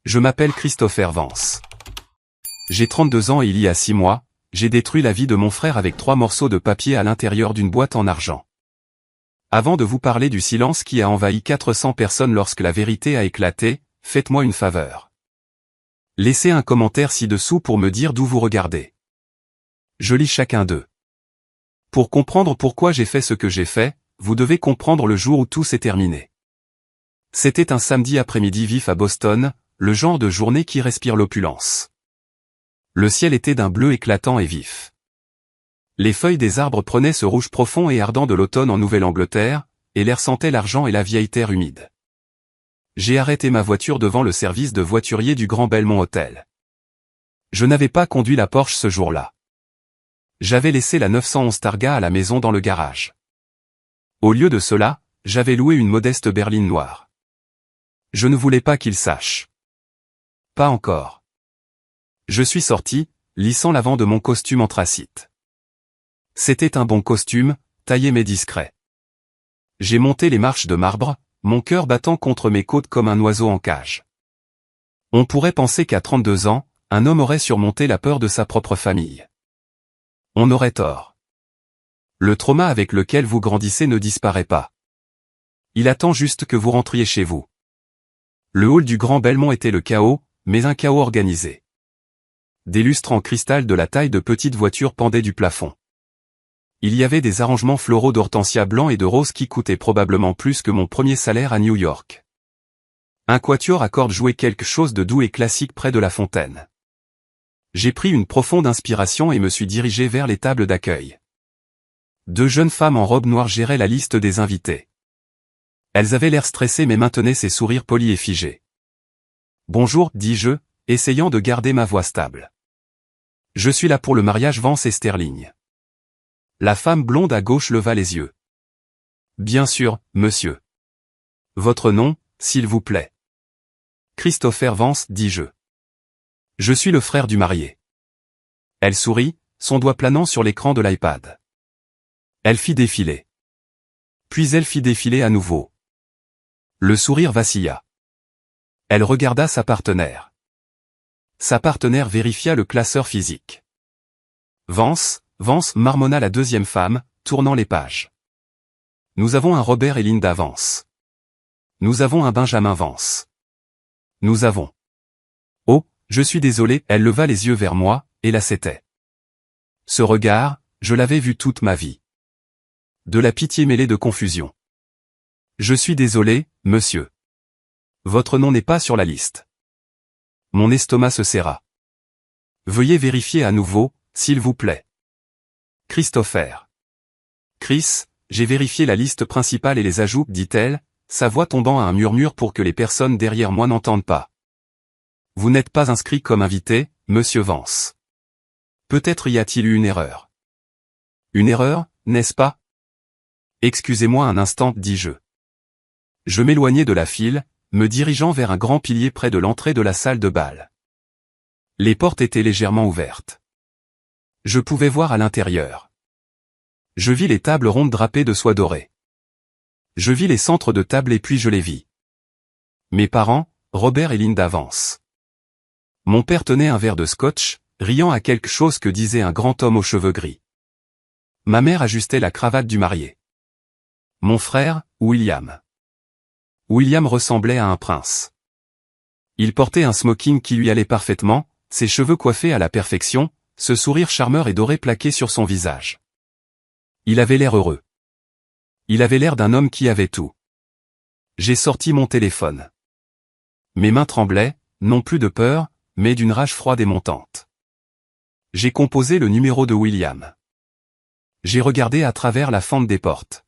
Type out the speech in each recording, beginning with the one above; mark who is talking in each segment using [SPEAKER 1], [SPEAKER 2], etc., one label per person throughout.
[SPEAKER 1] Je m'appelle Christopher Vance. J'ai 32 ans et il y a 6 mois, j'ai détruit la vie de mon frère avec 3 morceaux de papier à l'intérieur d'une boîte en argent. Avant de vous parler du silence qui a envahi 400 personnes lorsque la vérité a éclaté, faites-moi une faveur. Laissez un commentaire ci-dessous pour me dire d'où vous regardez. Je lis chacun d'eux. Pour comprendre pourquoi j'ai fait ce que j'ai fait, vous devez comprendre le jour où tout s'est terminé. C'était un samedi après-midi vif à Boston, le genre de journée qui respire l'opulence. Le ciel était d'un bleu éclatant et vif. Les feuilles des arbres prenaient ce rouge profond et ardent de l'automne en Nouvelle-Angleterre, et l'air sentait l'argent et la vieille terre humide. J'ai arrêté ma voiture devant le service de voiturier du Grand Belmont Hotel. Je n'avais pas conduit la Porsche ce jour-là. J'avais laissé la 911 Targa à la maison dans le garage. Au lieu de cela, j'avais loué une modeste berline noire. Je ne voulais pas qu'il sache. Pas encore. Je suis sorti, lissant l'avant de mon costume anthracite. C'était un bon costume, taillé mais discret. J'ai monté les marches de marbre, mon cœur battant contre mes côtes comme un oiseau en cage. On pourrait penser qu'à 32 ans, un homme aurait surmonté la peur de sa propre famille. On aurait tort. Le trauma avec lequel vous grandissez ne disparaît pas. Il attend juste que vous rentriez chez vous. Le hall du Grand Belmont était le chaos, mais un chaos organisé. Des lustres en cristal de la taille de petites voitures pendaient du plafond. Il y avait des arrangements floraux d'hortensia blanc et de rose qui coûtaient probablement plus que mon premier salaire à New York. Un quatuor à cordes jouait quelque chose de doux et classique près de la fontaine. J'ai pris une profonde inspiration et me suis dirigé vers les tables d'accueil. 2 jeunes femmes en robe noire géraient la liste des invités. Elles avaient l'air stressées mais maintenaient ces sourires polis et figés. « Bonjour, dis-je, essayant de garder ma voix stable. Je suis là pour le mariage Vance et Sterling. » La femme blonde à gauche leva les yeux. « Bien sûr, monsieur. Votre nom, s'il vous plaît. »« Christopher Vance, dis-je. Je suis le frère du marié. » Elle sourit, son doigt planant sur l'écran de l'iPad. Elle fit défiler. Puis elle fit défiler à nouveau. Le sourire vacilla. Elle regarda sa partenaire. Sa partenaire vérifia le classeur physique. Vance, marmonna la deuxième femme, tournant les pages. Nous avons un Robert et Linda Vance. Nous avons un Benjamin Vance. Nous avons. Oh, je suis désolé, elle leva les yeux vers moi, et la c'était. Ce regard, je l'avais vu toute ma vie. De la pitié mêlée de confusion. Je suis désolé, monsieur. Votre nom n'est pas sur la liste. Mon estomac se serra. Veuillez vérifier à nouveau, s'il vous plaît. Christopher. Chris, j'ai vérifié la liste principale et les ajouts, dit-elle, sa voix tombant à un murmure pour que les personnes derrière moi n'entendent pas. Vous n'êtes pas inscrit comme invité, monsieur Vance. Peut-être y a-t-il eu une erreur. Une erreur, n'est-ce pas? Excusez-moi un instant, dis-je. Je m'éloignai de la file, me dirigeant vers un grand pilier près de l'entrée de la salle de bal. Les portes étaient légèrement ouvertes. Je pouvais voir à l'intérieur. Je vis les tables rondes drapées de soie dorée. Je vis les centres de table et puis je les vis. Mes parents, Robert et Linda Vance. Mon père tenait un verre de scotch, riant à quelque chose que disait un grand homme aux cheveux gris. Ma mère ajustait la cravate du marié. Mon frère, William. William ressemblait à un prince. Il portait un smoking qui lui allait parfaitement, ses cheveux coiffés à la perfection, ce sourire charmeur et doré plaqué sur son visage. Il avait l'air heureux. Il avait l'air d'un homme qui avait tout. J'ai sorti mon téléphone. Mes mains tremblaient, non plus de peur, mais d'une rage froide et montante. J'ai composé le numéro de William. J'ai regardé à travers la fente des portes.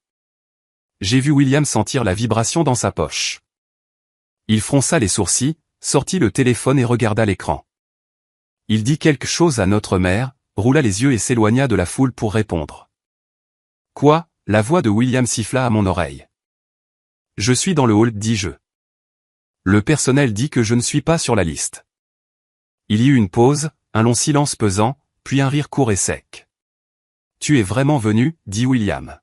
[SPEAKER 1] J'ai vu William sentir la vibration dans sa poche. Il fronça les sourcils, sortit le téléphone et regarda l'écran. Il dit quelque chose à notre mère, roula les yeux et s'éloigna de la foule pour répondre. Quoi? La voix de William siffla à mon oreille. Je suis dans le hall, dis-je. Le personnel dit que je ne suis pas sur la liste. Il y eut une pause, un long silence pesant, puis un rire court et sec. Tu es vraiment venu, dit William.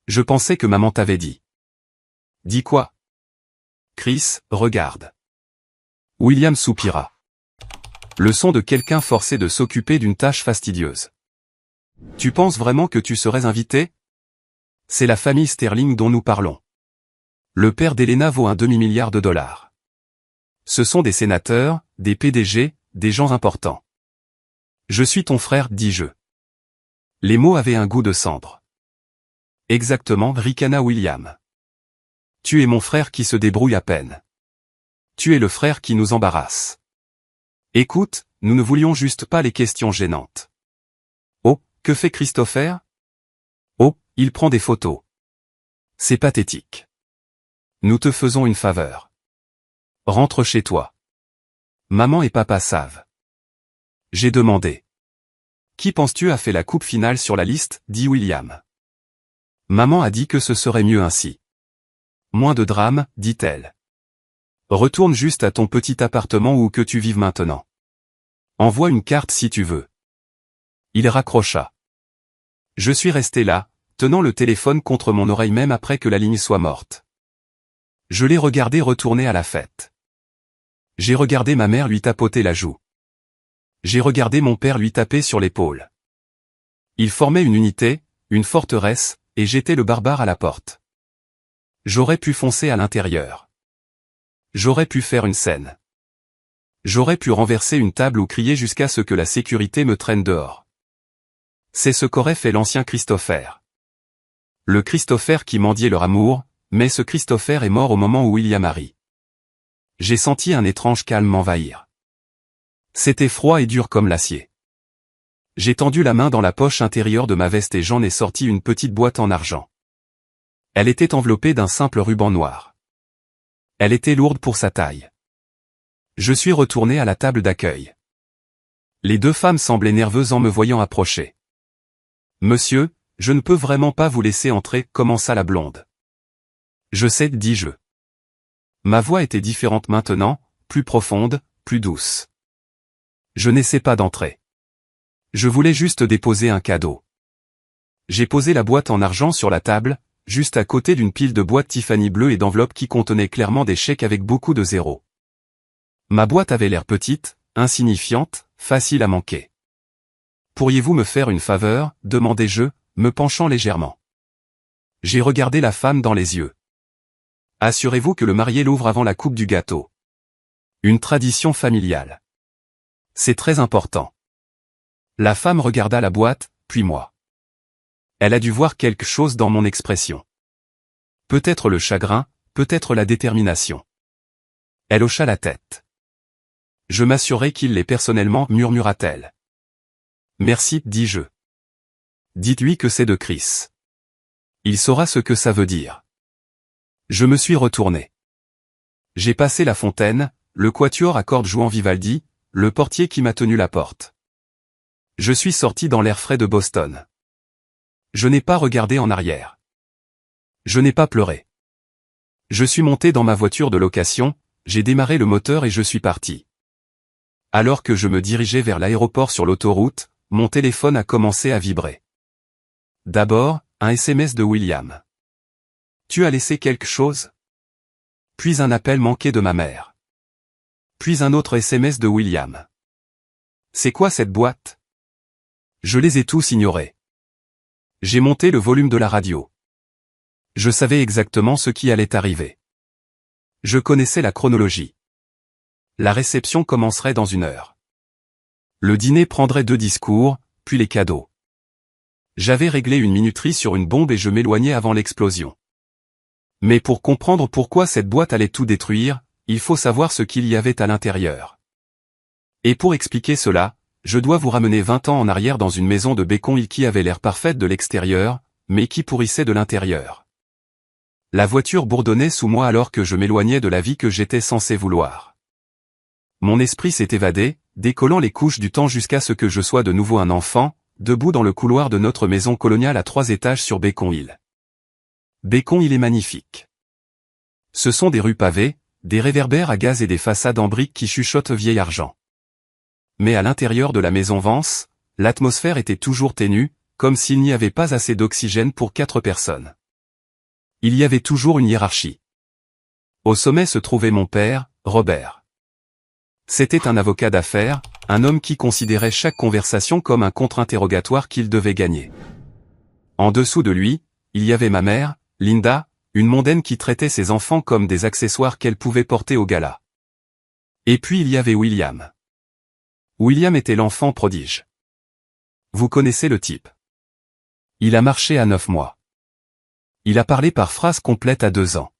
[SPEAKER 1] Je pensais que maman t'avait dit. Dis quoi? Chris, regarde. William soupira. Le son de quelqu'un forcé de s'occuper d'une tâche fastidieuse. Tu penses vraiment que tu serais invité? C'est la famille Sterling dont nous parlons. Le père d'Elena vaut un demi-milliard de dollars. Ce sont des sénateurs, des PDG, des gens importants. Je suis ton frère, dis-je. Les mots avaient un goût de cendre. Exactement, ricana William. Tu es mon frère qui se débrouille à peine. Tu es le frère qui nous embarrasse. Écoute, nous ne voulions juste pas les questions gênantes. Oh, que fait Christopher? Oh, il prend des photos. C'est pathétique. Nous te faisons une faveur. Rentre chez toi. Maman et papa savent. J'ai demandé. Qui penses-tu a fait la coupe finale sur la liste, dit William. Maman a dit que ce serait mieux ainsi. Moins de drame, dit-elle. Retourne juste à ton petit appartement où que tu vives maintenant. Envoie une carte si tu veux. Il raccrocha. Je suis resté là, tenant le téléphone contre mon oreille même après que la ligne soit morte. Je l'ai regardé retourner à la fête. J'ai regardé ma mère lui tapoter la joue. J'ai regardé mon père lui taper sur l'épaule. Ils formaient une unité, une forteresse, et j'étais le barbare à la porte. J'aurais pu foncer à l'intérieur. J'aurais pu faire une scène. J'aurais pu renverser une table ou crier jusqu'à ce que la sécurité me traîne dehors. C'est ce qu'aurait fait l'ancien Christopher. Le Christopher qui mendiait leur amour, mais ce Christopher est mort au moment où William arrive. J'ai senti un étrange calme m'envahir. C'était froid et dur comme l'acier. J'ai tendu la main dans la poche intérieure de ma veste et j'en ai sorti une petite boîte en argent. Elle était enveloppée d'un simple ruban noir. Elle était lourde pour sa taille. Je suis retourné à la table d'accueil. Les deux femmes semblaient nerveuses en me voyant approcher. Monsieur, je ne peux vraiment pas vous laisser entrer, commença la blonde. Je sais, dis-je. Ma voix était différente maintenant, plus profonde, plus douce. Je n'essaie pas d'entrer. Je voulais juste déposer un cadeau. J'ai posé la boîte en argent sur la table, juste à côté d'une pile de boîtes Tiffany bleues et d'enveloppes qui contenaient clairement des chèques avec beaucoup de zéros. Ma boîte avait l'air petite, insignifiante, facile à manquer. Pourriez-vous me faire une faveur, demandai-je, me penchant légèrement. J'ai regardé la femme dans les yeux. Assurez-vous que le marié l'ouvre avant la coupe du gâteau. Une tradition familiale. C'est très important. La femme regarda la boîte, puis moi. Elle a dû voir quelque chose dans mon expression. Peut-être le chagrin, peut-être la détermination. Elle hocha la tête. Je m'assurai qu'il l'est personnellement, murmura-t-elle. Merci, dis-je. Dites-lui que c'est de Chris. Il saura ce que ça veut dire. Je me suis retourné. J'ai passé la fontaine, le quatuor à cordes jouant Vivaldi, le portier qui m'a tenu la porte. Je suis sorti dans l'air frais de Boston. Je n'ai pas regardé en arrière. Je n'ai pas pleuré. Je suis monté dans ma voiture de location, j'ai démarré le moteur et je suis parti. Alors que je me dirigeais vers l'aéroport sur l'autoroute, mon téléphone a commencé à vibrer. D'abord, un SMS de William. Tu as laissé quelque chose? Puis un appel manqué de ma mère. Puis un autre SMS de William. C'est quoi cette boîte? Je les ai tous ignorés. J'ai monté le volume de la radio. Je savais exactement ce qui allait arriver. Je connaissais la chronologie. La réception commencerait dans 1 heure. Le dîner prendrait 2 discours, puis les cadeaux. J'avais réglé une minuterie sur une bombe et je m'éloignais avant l'explosion. Mais pour comprendre pourquoi cette boîte allait tout détruire, il faut savoir ce qu'il y avait à l'intérieur. Et pour expliquer cela, je dois vous ramener 20 ans en arrière dans une maison de Bacon Hill qui avait l'air parfaite de l'extérieur, mais qui pourrissait de l'intérieur. La voiture bourdonnait sous moi alors que je m'éloignais de la vie que j'étais censé vouloir. Mon esprit s'est évadé, décollant les couches du temps jusqu'à ce que je sois de nouveau un enfant, debout dans le couloir de notre maison coloniale à 3 étages sur Bacon Hill. Bacon Hill est magnifique. Ce sont des rues pavées, des réverbères à gaz et des façades en briques qui chuchotent vieil argent. Mais à l'intérieur de la maison Vance, l'atmosphère était toujours ténue, comme s'il n'y avait pas assez d'oxygène pour 4 personnes. Il y avait toujours une hiérarchie. Au sommet se trouvait mon père, Robert. C'était un avocat d'affaires, un homme qui considérait chaque conversation comme un contre-interrogatoire qu'il devait gagner. En dessous de lui, il y avait ma mère, Linda, une mondaine qui traitait ses enfants comme des accessoires qu'elle pouvait porter au gala. Et puis il y avait William. William était l'enfant prodige. Vous connaissez le type. Il a marché à 9 mois. Il a parlé par phrase complète à 2 ans.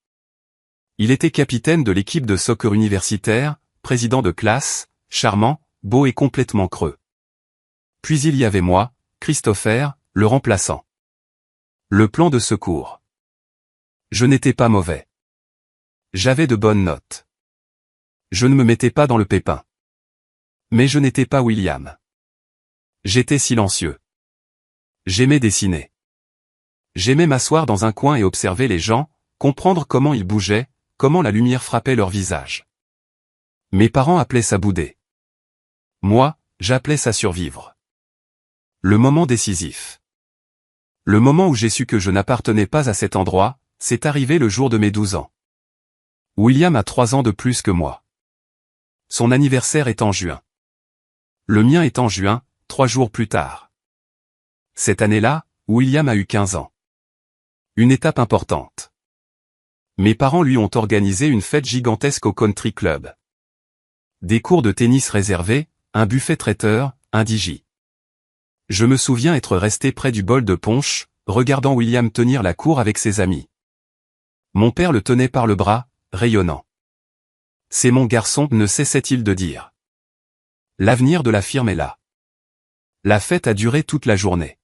[SPEAKER 1] Il était capitaine de l'équipe de soccer universitaire, président de classe, charmant, beau et complètement creux. Puis il y avait moi, Christopher, le remplaçant. Le plan de secours. Je n'étais pas mauvais. J'avais de bonnes notes. Je ne me mettais pas dans le pépin. Mais je n'étais pas William. J'étais silencieux. J'aimais dessiner. J'aimais m'asseoir dans un coin et observer les gens, comprendre comment ils bougeaient, comment la lumière frappait leur visage. Mes parents appelaient ça bouder. Moi, j'appelais ça survivre. Le moment décisif. Le moment où j'ai su que je n'appartenais pas à cet endroit, c'est arrivé le jour de mes 12 ans. William a 3 ans de plus que moi. Son anniversaire est en juin. Le mien est en juin, 3 jours plus tard. Cette année-là, William a eu 15 ans. Une étape importante. Mes parents lui ont organisé une fête gigantesque au country club. Des cours de tennis réservés, un buffet traiteur, un DJ. Je me souviens être resté près du bol de punch, regardant William tenir la cour avec ses amis. Mon père le tenait par le bras, rayonnant. C'est mon garçon, ne cessait-il de dire. L'avenir de la firme est là. La fête a duré toute la journée.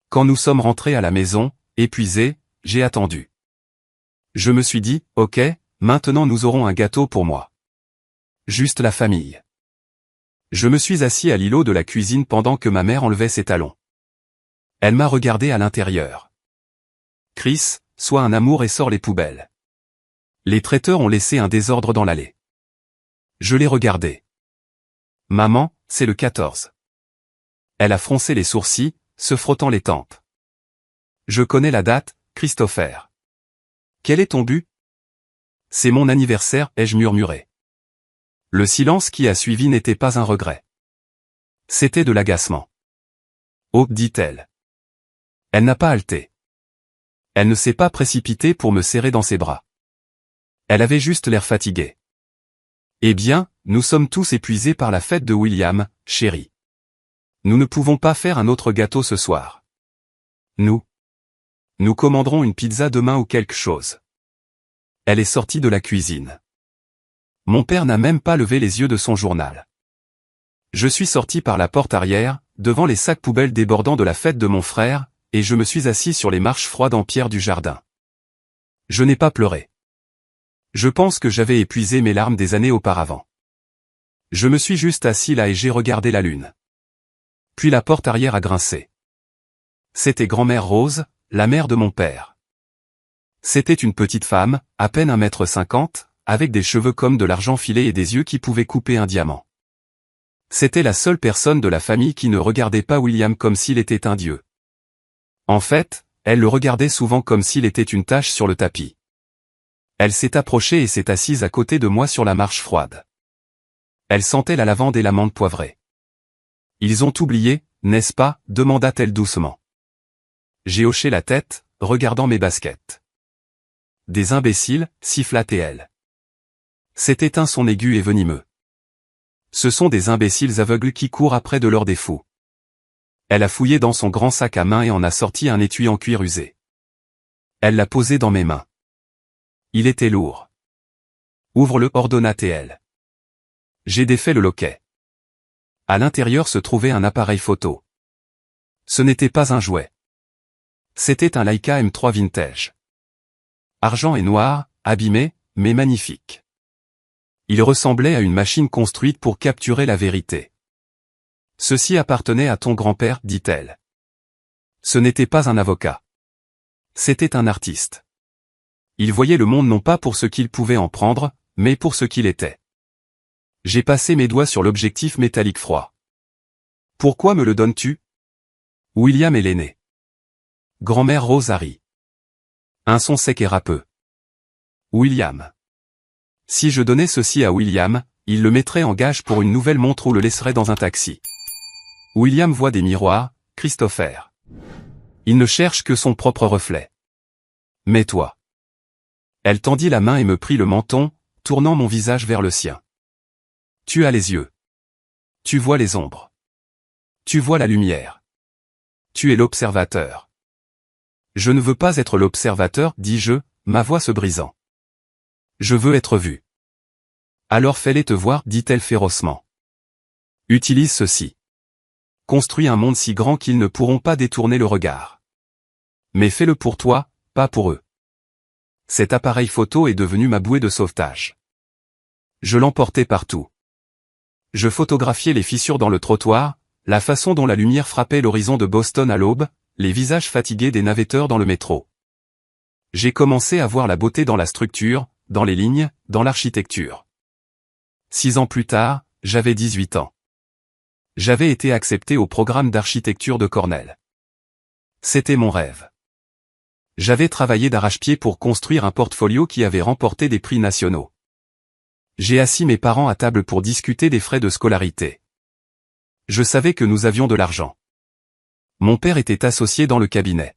[SPEAKER 1] Quand nous sommes rentrés à la maison, épuisés, j'ai attendu. Je me suis dit, ok, maintenant nous aurons un gâteau pour moi. Juste la famille. Je me suis assis à l'îlot de la cuisine pendant que ma mère enlevait ses talons. Elle m'a regardé à l'intérieur. Chris, sois un amour et sors les poubelles. Les traiteurs ont laissé un désordre dans l'allée. Je l'ai regardé. Maman, c'est le 14. Elle a froncé les sourcils, se frottant les tempes. Je connais la date, Christopher. Quel est ton but? C'est mon anniversaire, ai-je murmuré. Le silence qui a suivi n'était pas un regret. C'était de l'agacement. Oh, dit-elle. Elle n'a pas halté. Elle ne s'est pas précipitée pour me serrer dans ses bras. Elle avait juste l'air fatiguée. Eh bien, nous sommes tous épuisés par la fête de William, chérie. Nous ne pouvons pas faire un autre gâteau ce soir. Nous commanderons une pizza demain ou quelque chose. Elle est sortie de la cuisine. Mon père n'a même pas levé les yeux de son journal. Je suis sorti par la porte arrière, devant les sacs poubelles débordant de la fête de mon frère, et je me suis assis sur les marches froides en pierre du jardin. Je n'ai pas pleuré. Je pense que j'avais épuisé mes larmes des années auparavant. Je me suis juste assis là et j'ai regardé la lune. Puis la porte arrière a grincé. C'était grand-mère Rose, la mère de mon père. C'était une petite femme, à peine 1,50 m, avec des cheveux comme de l'argent filé et des yeux qui pouvaient couper un diamant. C'était la seule personne de la famille qui ne regardait pas William comme s'il était un dieu. En fait, elle le regardait souvent comme s'il était une tache sur le tapis. Elle s'est approchée et s'est assise à côté de moi sur la marche froide. Elle sentait la lavande et l'amande poivrée. Ils ont oublié, n'est-ce pas, demanda-t-elle doucement. J'ai hoché la tête, regardant mes baskets. Des imbéciles, siffla-t-elle. C'était un son aigu et venimeux. Ce sont des imbéciles aveugles qui courent après de leurs défauts. Elle a fouillé dans son grand sac à main et en a sorti un étui en cuir usé. Elle l'a posé dans mes mains. Il était lourd. Ouvre-le, ordonna-t-elle. J'ai défait le loquet. À l'intérieur se trouvait un appareil photo. Ce n'était pas un jouet. C'était un Leica M3 vintage. Argent et noir, abîmé, mais magnifique. Il ressemblait à une machine construite pour capturer la vérité. Ceci appartenait à ton grand-père, dit-elle. Ce n'était pas un avocat. C'était un artiste. Il voyait le monde non pas pour ce qu'il pouvait en prendre, mais pour ce qu'il était. J'ai passé mes doigts sur l'objectif métallique froid. Pourquoi me le donnes-tu? William est l'aîné. Grand-mère Rose a ri. Un son sec et râpeux. William. Si je donnais ceci à William, il le mettrait en gage pour une nouvelle montre ou le laisserait dans un taxi. William voit des miroirs, Christopher. Il ne cherche que son propre reflet. Mais toi. Elle tendit la main et me prit le menton, tournant mon visage vers le sien. Tu as les yeux. Tu vois les ombres. Tu vois la lumière. Tu es l'observateur. Je ne veux pas être l'observateur, dis-je, ma voix se brisant. Je veux être vu. Alors fais-les te voir, dit-elle férocement. Utilise ceci. Construis un monde si grand qu'ils ne pourront pas détourner le regard. Mais fais-le pour toi, pas pour eux. Cet appareil photo est devenu ma bouée de sauvetage. Je l'emportais partout. Je photographiais les fissures dans le trottoir, la façon dont la lumière frappait l'horizon de Boston à l'aube, les visages fatigués des navetteurs dans le métro. J'ai commencé à voir la beauté dans la structure, dans les lignes, dans l'architecture. 6 ans plus tard, j'avais 18 ans. J'avais été accepté au programme d'architecture de Cornell. C'était mon rêve. J'avais travaillé d'arrache-pied pour construire un portfolio qui avait remporté des prix nationaux. J'ai assis mes parents à table pour discuter des frais de scolarité. Je savais que nous avions de l'argent. Mon père était associé dans le cabinet.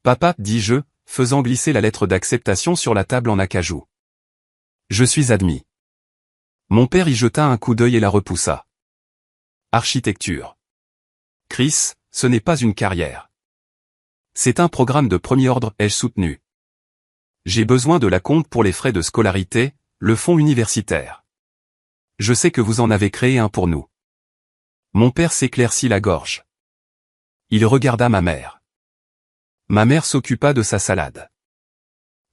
[SPEAKER 1] Papa, dis-je, faisant glisser la lettre d'acceptation sur la table en acajou. Je suis admis. Mon père y jeta un coup d'œil et la repoussa. Architecture. Chris, ce n'est pas une carrière. C'est un programme de premier ordre, ai-je soutenu. J'ai besoin de l'acompte pour les frais de scolarité, le fonds universitaire. Je sais que vous en avez créé un pour nous. Mon père s'éclaircit la gorge. Il regarda ma mère. Ma mère s'occupa de sa salade.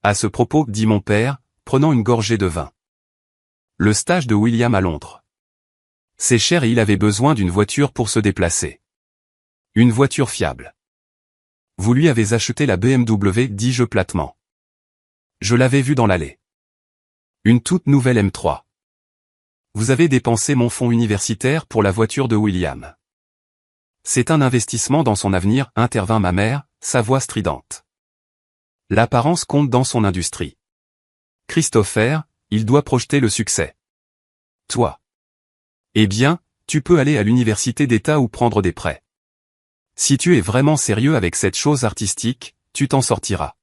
[SPEAKER 1] À ce propos, dit mon père, prenant une gorgée de vin. Le stage de William à Londres. C'est cher et il avait besoin d'une voiture pour se déplacer. Une voiture fiable. Vous lui avez acheté la BMW, dis-je platement. Je l'avais vue dans l'allée. Une toute nouvelle M3. Vous avez dépensé mon fonds universitaire pour la voiture de William. C'est un investissement dans son avenir, intervint ma mère, sa voix stridente. L'apparence compte dans son industrie. Christopher, il doit projeter le succès. Toi. Eh bien, tu peux aller à l'université d'État ou prendre des prêts. Si tu es vraiment sérieux avec cette chose artistique, tu t'en sortiras.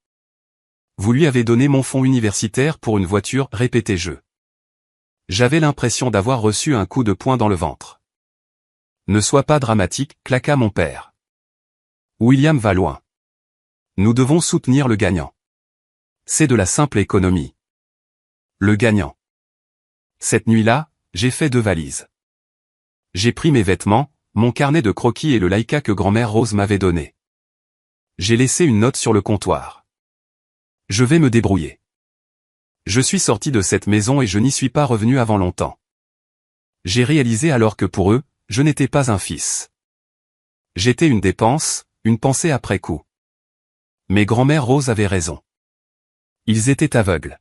[SPEAKER 1] Vous lui avez donné mon fonds universitaire pour une voiture, répétai-je. J'avais l'impression d'avoir reçu un coup de poing dans le ventre. Ne sois pas dramatique, claqua mon père. William va loin. Nous devons soutenir le gagnant. C'est de la simple économie. Le gagnant. Cette nuit-là, j'ai fait 2 valises. J'ai pris mes vêtements, mon carnet de croquis et le Leica que grand-mère Rose m'avait donné. J'ai laissé une note sur le comptoir. Je vais me débrouiller. Je suis sorti de cette maison et je n'y suis pas revenu avant longtemps. J'ai réalisé alors que pour eux, je n'étais pas un fils. J'étais une dépense, une pensée après coup. Mais grand-mère Rose avait raison. Ils étaient aveugles.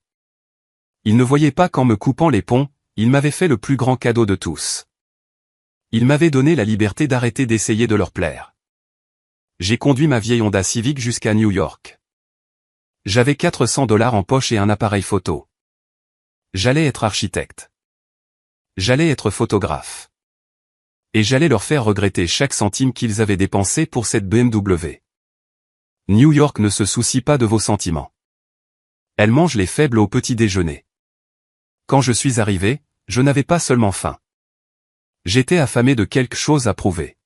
[SPEAKER 1] Ils ne voyaient pas qu'en me coupant les ponts, ils m'avaient fait le plus grand cadeau de tous. Ils m'avaient donné la liberté d'arrêter d'essayer de leur plaire. J'ai conduit ma vieille Honda Civic jusqu'à New York. J'avais $400 en poche et un appareil photo. J'allais être architecte. J'allais être photographe. Et j'allais leur faire regretter chaque centime qu'ils avaient dépensé pour cette BMW. New York ne se soucie pas de vos sentiments. Elle mange les faibles au petit déjeuner. Quand je suis arrivé, je n'avais pas seulement faim. J'étais affamé de quelque chose à prouver.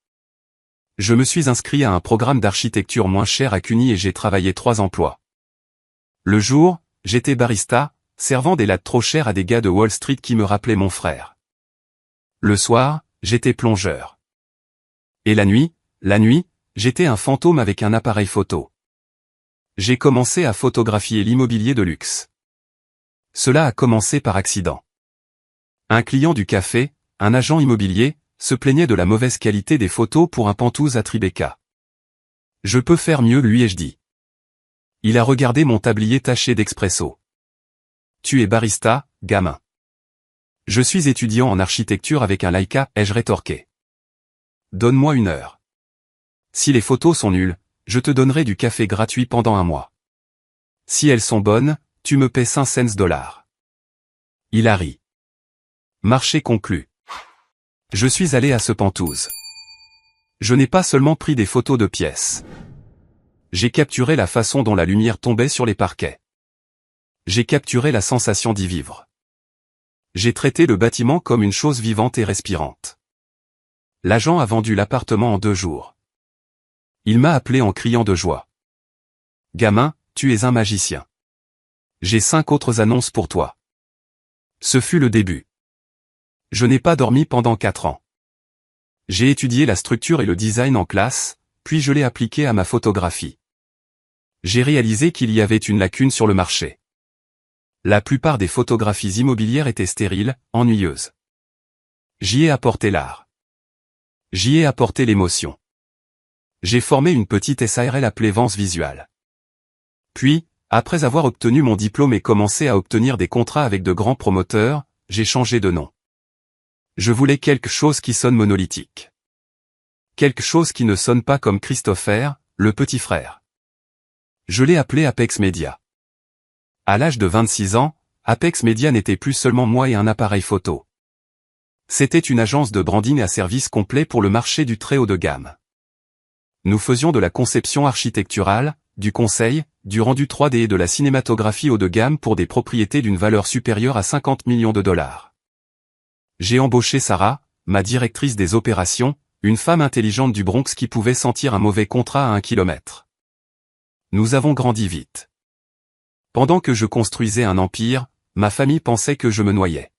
[SPEAKER 1] Je me suis inscrit à un programme d'architecture moins cher à CUNY et j'ai travaillé 3 emplois. Le jour, j'étais barista, servant des lattes trop chères à des gars de Wall Street qui me rappelaient mon frère. Le soir, j'étais plongeur. Et la nuit, j'étais un fantôme avec un appareil photo. J'ai commencé à photographier l'immobilier de luxe. Cela a commencé par accident. Un client du café, un agent immobilier, se plaignait de la mauvaise qualité des photos pour un Penthouse à Tribeca. Je peux faire mieux, lui ai-je dit. Il a regardé mon tablier taché d'expresso. Tu es barista, gamin. Je suis étudiant en architecture avec un Leica, ai-je rétorqué. Donne-moi 1 heure. Si les photos sont nulles, je te donnerai du café gratuit pendant 1 mois. Si elles sont bonnes, tu me paies $5 cents. Il a ri. Marché conclu. Je suis allé à ce Penthouse. Je n'ai pas seulement pris des photos de pièces. J'ai capturé la façon dont la lumière tombait sur les parquets. J'ai capturé la sensation d'y vivre. J'ai traité le bâtiment comme une chose vivante et respirante. L'agent a vendu l'appartement en 2 jours. Il m'a appelé en criant de joie. Gamin, tu es un magicien. J'ai 5 autres annonces pour toi. Ce fut le début. Je n'ai pas dormi pendant 4 ans. J'ai étudié la structure et le design en classe, puis je l'ai appliqué à ma photographie. J'ai réalisé qu'il y avait une lacune sur le marché. La plupart des photographies immobilières étaient stériles, ennuyeuses. J'y ai apporté l'art. J'y ai apporté l'émotion. J'ai formé une petite SARL appelée Vence Visual. Puis, après avoir obtenu mon diplôme et commencé à obtenir des contrats avec de grands promoteurs, j'ai changé de nom. Je voulais quelque chose qui sonne monolithique. Quelque chose qui ne sonne pas comme Christopher, le petit frère. Je l'ai appelé Apex Media. À l'âge de 26 ans, Apex Media n'était plus seulement moi et un appareil photo. C'était une agence de branding à service complet pour le marché du très haut de gamme. Nous faisions de la conception architecturale, du conseil, du rendu 3D et de la cinématographie haut de gamme pour des propriétés d'une valeur supérieure à 50 millions de dollars. J'ai embauché Sarah, ma directrice des opérations, une femme intelligente du Bronx qui pouvait sentir un mauvais contrat à 1 kilomètre. Nous avons grandi vite. Pendant que je construisais un empire, ma famille pensait que je me noyais.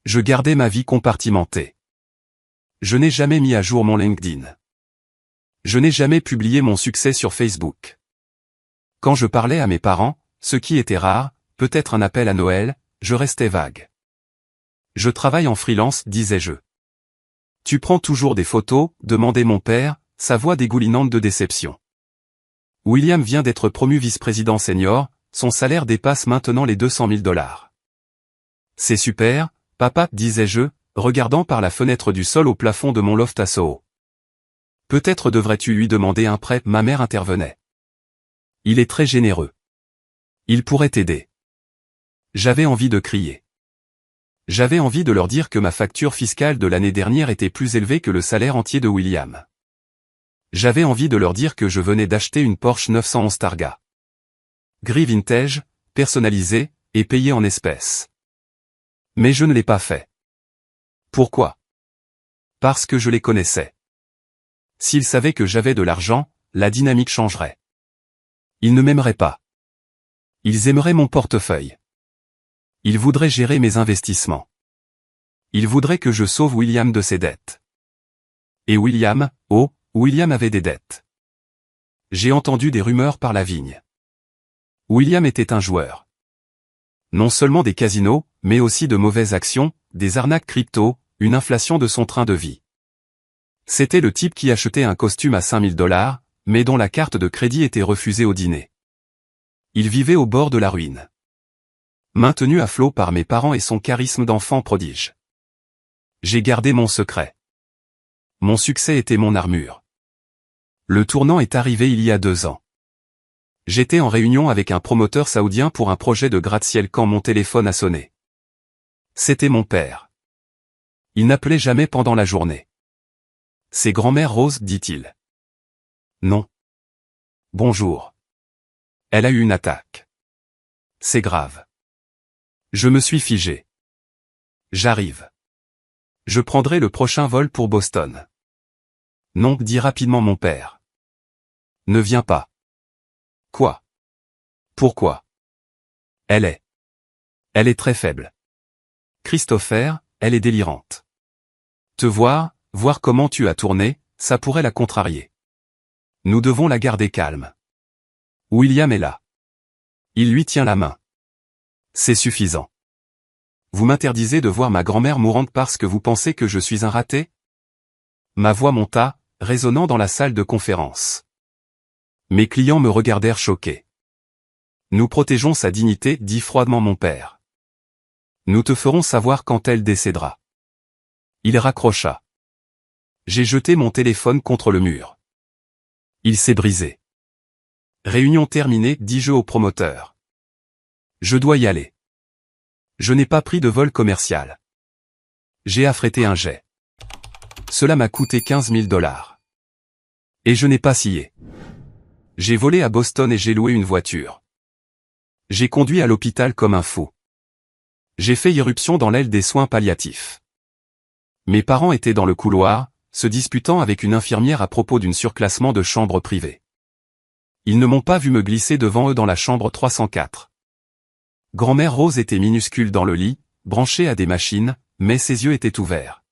[SPEAKER 1] Je gardais ma vie compartimentée. Je n'ai jamais mis à jour mon LinkedIn. Je n'ai jamais publié mon succès sur Facebook. Quand je parlais à mes parents, ce qui était rare, peut-être un appel à Noël, je restais vague. Je travaille en freelance, disais-je. Tu prends toujours des photos, demandait mon père, sa voix dégoulinante de déception. William vient d'être promu vice-président senior, son salaire dépasse maintenant les 200 000 dollars. C'est super, papa, disais-je, regardant par la fenêtre du sol au plafond de mon loft à Soho. Peut-être devrais-tu lui demander un prêt, ma mère intervenait. Il est très généreux. Il pourrait t'aider. J'avais envie de crier. J'avais envie de leur dire que ma facture fiscale de l'année dernière était plus élevée que le salaire entier de William. J'avais envie de leur dire que je venais d'acheter une Porsche 911 Targa. Gris vintage, personnalisée, et payée en espèces. Mais je ne l'ai pas fait. Pourquoi? Parce que je les connaissais. S'ils savaient que j'avais de l'argent, la dynamique changerait. Ils ne m'aimeraient pas. Ils aimeraient mon portefeuille. Ils voudraient gérer mes investissements. Ils voudraient que je sauve William de ses dettes. Et William, oh, William avait des dettes. J'ai entendu des rumeurs par la vigne. William était un joueur. Non seulement des casinos, mais aussi de mauvaises actions, des arnaques crypto, une inflation de son train de vie. C'était le type qui achetait un costume à 5 000 dollars, mais dont la carte de crédit était refusée au dîner. Il vivait au bord de la ruine. Maintenu à flot par mes parents et son charisme d'enfant prodige. J'ai gardé mon secret. Mon succès était mon armure. Le tournant est arrivé il y a 2 ans. J'étais en réunion avec un promoteur saoudien pour un projet de gratte-ciel quand mon téléphone a sonné. C'était mon père. Il n'appelait jamais pendant la journée. C'est grand-mère Rose, dit-il. Non. Bonjour. Elle a eu une attaque. C'est grave. Je me suis figé. J'arrive. Je prendrai le prochain vol pour Boston. Non, dit rapidement mon père. Ne viens pas. Quoi? Pourquoi? Elle est très faible. Christopher, elle est délirante. Te voir comment tu as tourné, ça pourrait la contrarier. Nous devons la garder calme. William est là. Il lui tient la main. C'est suffisant. Vous m'interdisez de voir ma grand-mère mourante parce que vous pensez que je suis un raté? Ma voix monta, résonnant dans la salle de conférence. Mes clients me regardèrent choqués. Nous protégeons sa dignité, dit froidement mon père. Nous te ferons savoir quand elle décédera. Il raccrocha. J'ai jeté mon téléphone contre le mur. Il s'est brisé. Réunion terminée, dis-je au promoteur. Je dois y aller. Je n'ai pas pris de vol commercial. J'ai affrété un jet. Cela m'a coûté 15 000 $. Et je n'ai pas scié. J'ai volé à Boston et j'ai loué une voiture. J'ai conduit à l'hôpital comme un fou. J'ai fait irruption dans l'aile des soins palliatifs. Mes parents étaient dans le couloir, se disputant avec une infirmière à propos d'un surclassement de chambre privée. Ils ne m'ont pas vu me glisser devant eux dans la chambre 304. Grand-mère Rose était minuscule dans le lit, branchée à des machines, mais ses yeux étaient ouverts.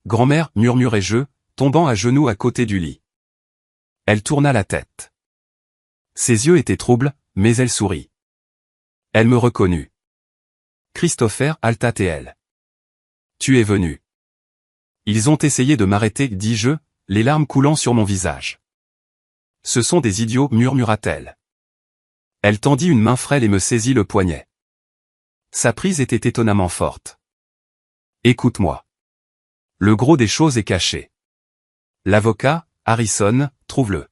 [SPEAKER 1] Grand-mère, murmurai-je, tombant à genoux à côté du lit. Elle tourna la tête. Ses yeux étaient troubles, mais elle sourit. Elle me reconnut. Christopher, Alta-T-L. Tu es venu. Ils ont essayé de m'arrêter, dis-je, les larmes coulant sur mon visage. Ce sont des idiots, murmura-t-elle. Elle tendit une main frêle et me saisit le poignet. Sa prise était étonnamment forte. Écoute-moi. Le gros des choses est caché. L'avocat, Harrison, trouve-le.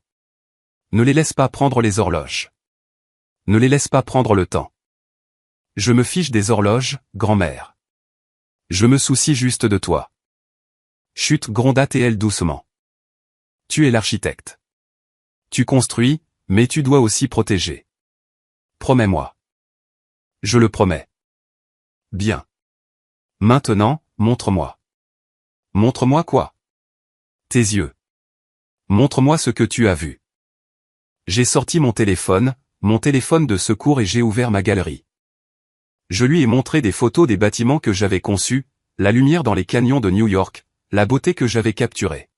[SPEAKER 1] Ne les laisse pas prendre les horloges. Ne les laisse pas prendre le temps. Je me fiche des horloges, grand-mère. Je me soucie juste de toi. Chut, gronda T.L. doucement. Tu es l'architecte. Tu construis, mais tu dois aussi protéger. Promets-moi. Je le promets. Bien. Maintenant, montre-moi. Montre-moi quoi? Tes yeux. Montre-moi ce que tu as vu. J'ai sorti mon téléphone de secours et j'ai ouvert ma galerie. Je lui ai montré des photos des bâtiments que j'avais conçus, la lumière dans les canyons de New York, la beauté que j'avais capturée.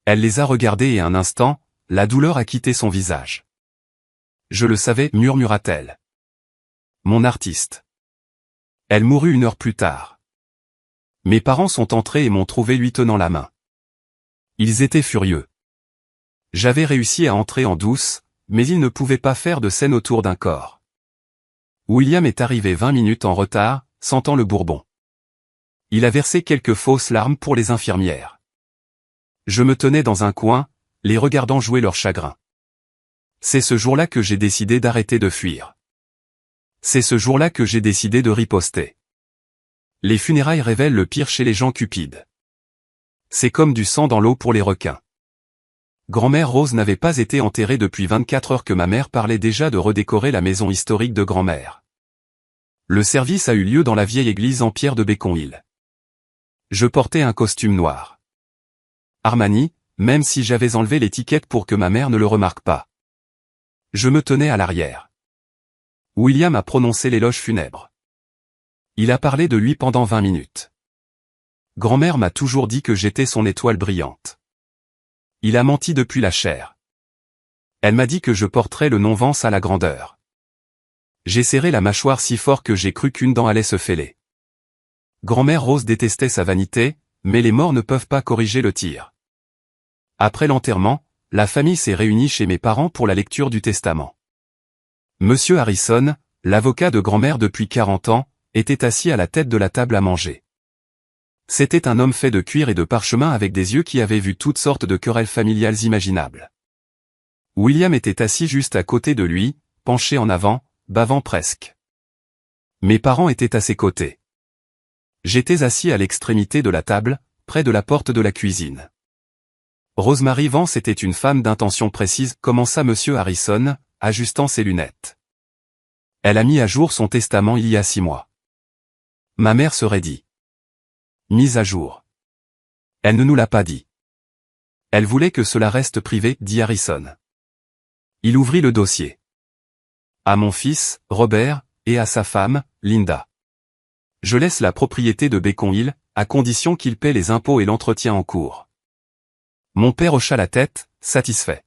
[SPEAKER 1] Elle les a regardés et un instant, la douleur a quitté son visage. Je le savais, murmura-t-elle. Mon artiste. Elle mourut 1 heure plus tard. Mes parents sont entrés et m'ont trouvé lui tenant la main. Ils étaient furieux. J'avais réussi à entrer en douce, mais ils ne pouvaient pas faire de scène autour d'un corps. William est arrivé 20 minutes en retard, sentant le bourbon. Il a versé quelques fausses larmes pour les infirmières. Je me tenais dans un coin, les regardant jouer leur chagrin. C'est ce jour-là que j'ai décidé d'arrêter de fuir. C'est ce jour-là que j'ai décidé de riposter. Les funérailles révèlent le pire chez les gens cupides. C'est comme du sang dans l'eau pour les requins. Grand-mère Rose n'avait pas été enterrée depuis 24 heures que ma mère parlait déjà de redécorer la maison historique de grand-mère. Le service a eu lieu dans la vieille église en pierre de Beacon Hill. Je portais un costume noir. Armani, même si j'avais enlevé l'étiquette pour que ma mère ne le remarque pas. Je me tenais à l'arrière. William a prononcé l'éloge funèbre. Il a parlé de lui pendant 20 minutes. Grand-mère m'a toujours dit que j'étais son étoile brillante. Il a menti depuis la chair. Elle m'a dit que je porterais le nom Vance à la grandeur. J'ai serré la mâchoire si fort que j'ai cru qu'une dent allait se fêler. Grand-mère Rose détestait sa vanité, mais les morts ne peuvent pas corriger le tir. Après l'enterrement, la famille s'est réunie chez mes parents pour la lecture du testament. Monsieur Harrison, l'avocat de grand-mère depuis 40 ans, était assis à la tête de la table à manger. C'était un homme fait de cuir et de parchemin avec des yeux qui avaient vu toutes sortes de querelles familiales imaginables. William était assis juste à côté de lui, penché en avant, bavant presque. Mes parents étaient à ses côtés. J'étais assis à l'extrémité de la table, près de la porte de la cuisine. Rosemary Vance était une femme d'intention précise, commença Monsieur Harrison, ajustant ses lunettes. Elle a mis à jour son testament il y a 6 mois. Ma mère serait dit. Mise à jour. Elle ne nous l'a pas dit. Elle voulait que cela reste privé, dit Harrison. Il ouvrit le dossier. À mon fils, Robert, et à sa femme, Linda. Je laisse la propriété de Beacon Hill, à condition qu'il paie les impôts et l'entretien en cours. Mon père hocha la tête, satisfait.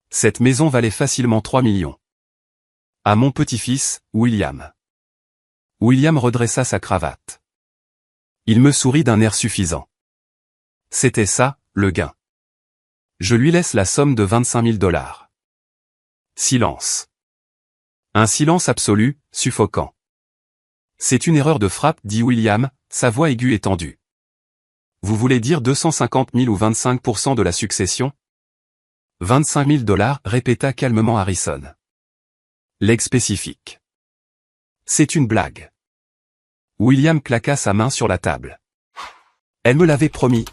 [SPEAKER 1] Cette maison valait facilement 3 millions. À mon petit-fils, William. William redressa sa cravate. Il me sourit d'un air suffisant. C'était ça, le gain. Je lui laisse la somme de 25 000 $. Silence. Un silence absolu, suffocant. C'est une erreur de frappe, dit William, sa voix aiguë et tendue. Vous voulez dire 250 000 ou 25% de la succession? 25 000 $, répéta calmement Harrison. Legs spécifique. C'est une blague. William claqua sa main sur la table. Elle me l'avait promis.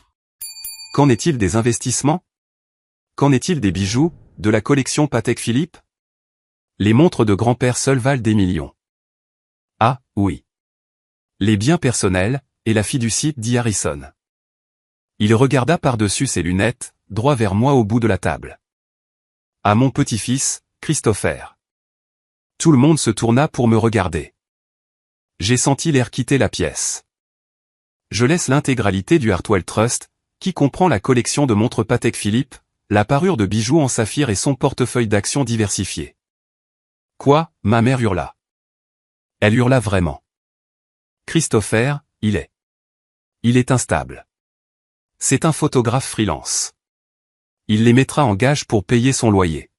[SPEAKER 1] Qu'en est-il des investissements? Qu'en est-il des bijoux, de la collection Patek Philippe? Les montres de grand-père seules valent des millions. Ah, oui. Les biens personnels, et la fiducie, dit Harrison. Il regarda par-dessus ses lunettes, droit vers moi au bout de la table. À mon petit-fils, Christopher. Tout le monde se tourna pour me regarder. J'ai senti l'air quitter la pièce. Je laisse l'intégralité du Hartwell Trust, qui comprend la collection de montres Patek Philippe, la parure de bijoux en saphir et son portefeuille d'actions diversifié. Quoi, ma mère hurla. Elle hurla vraiment. Christopher, il est instable. C'est un photographe freelance. Il les mettra en gage pour payer son loyer.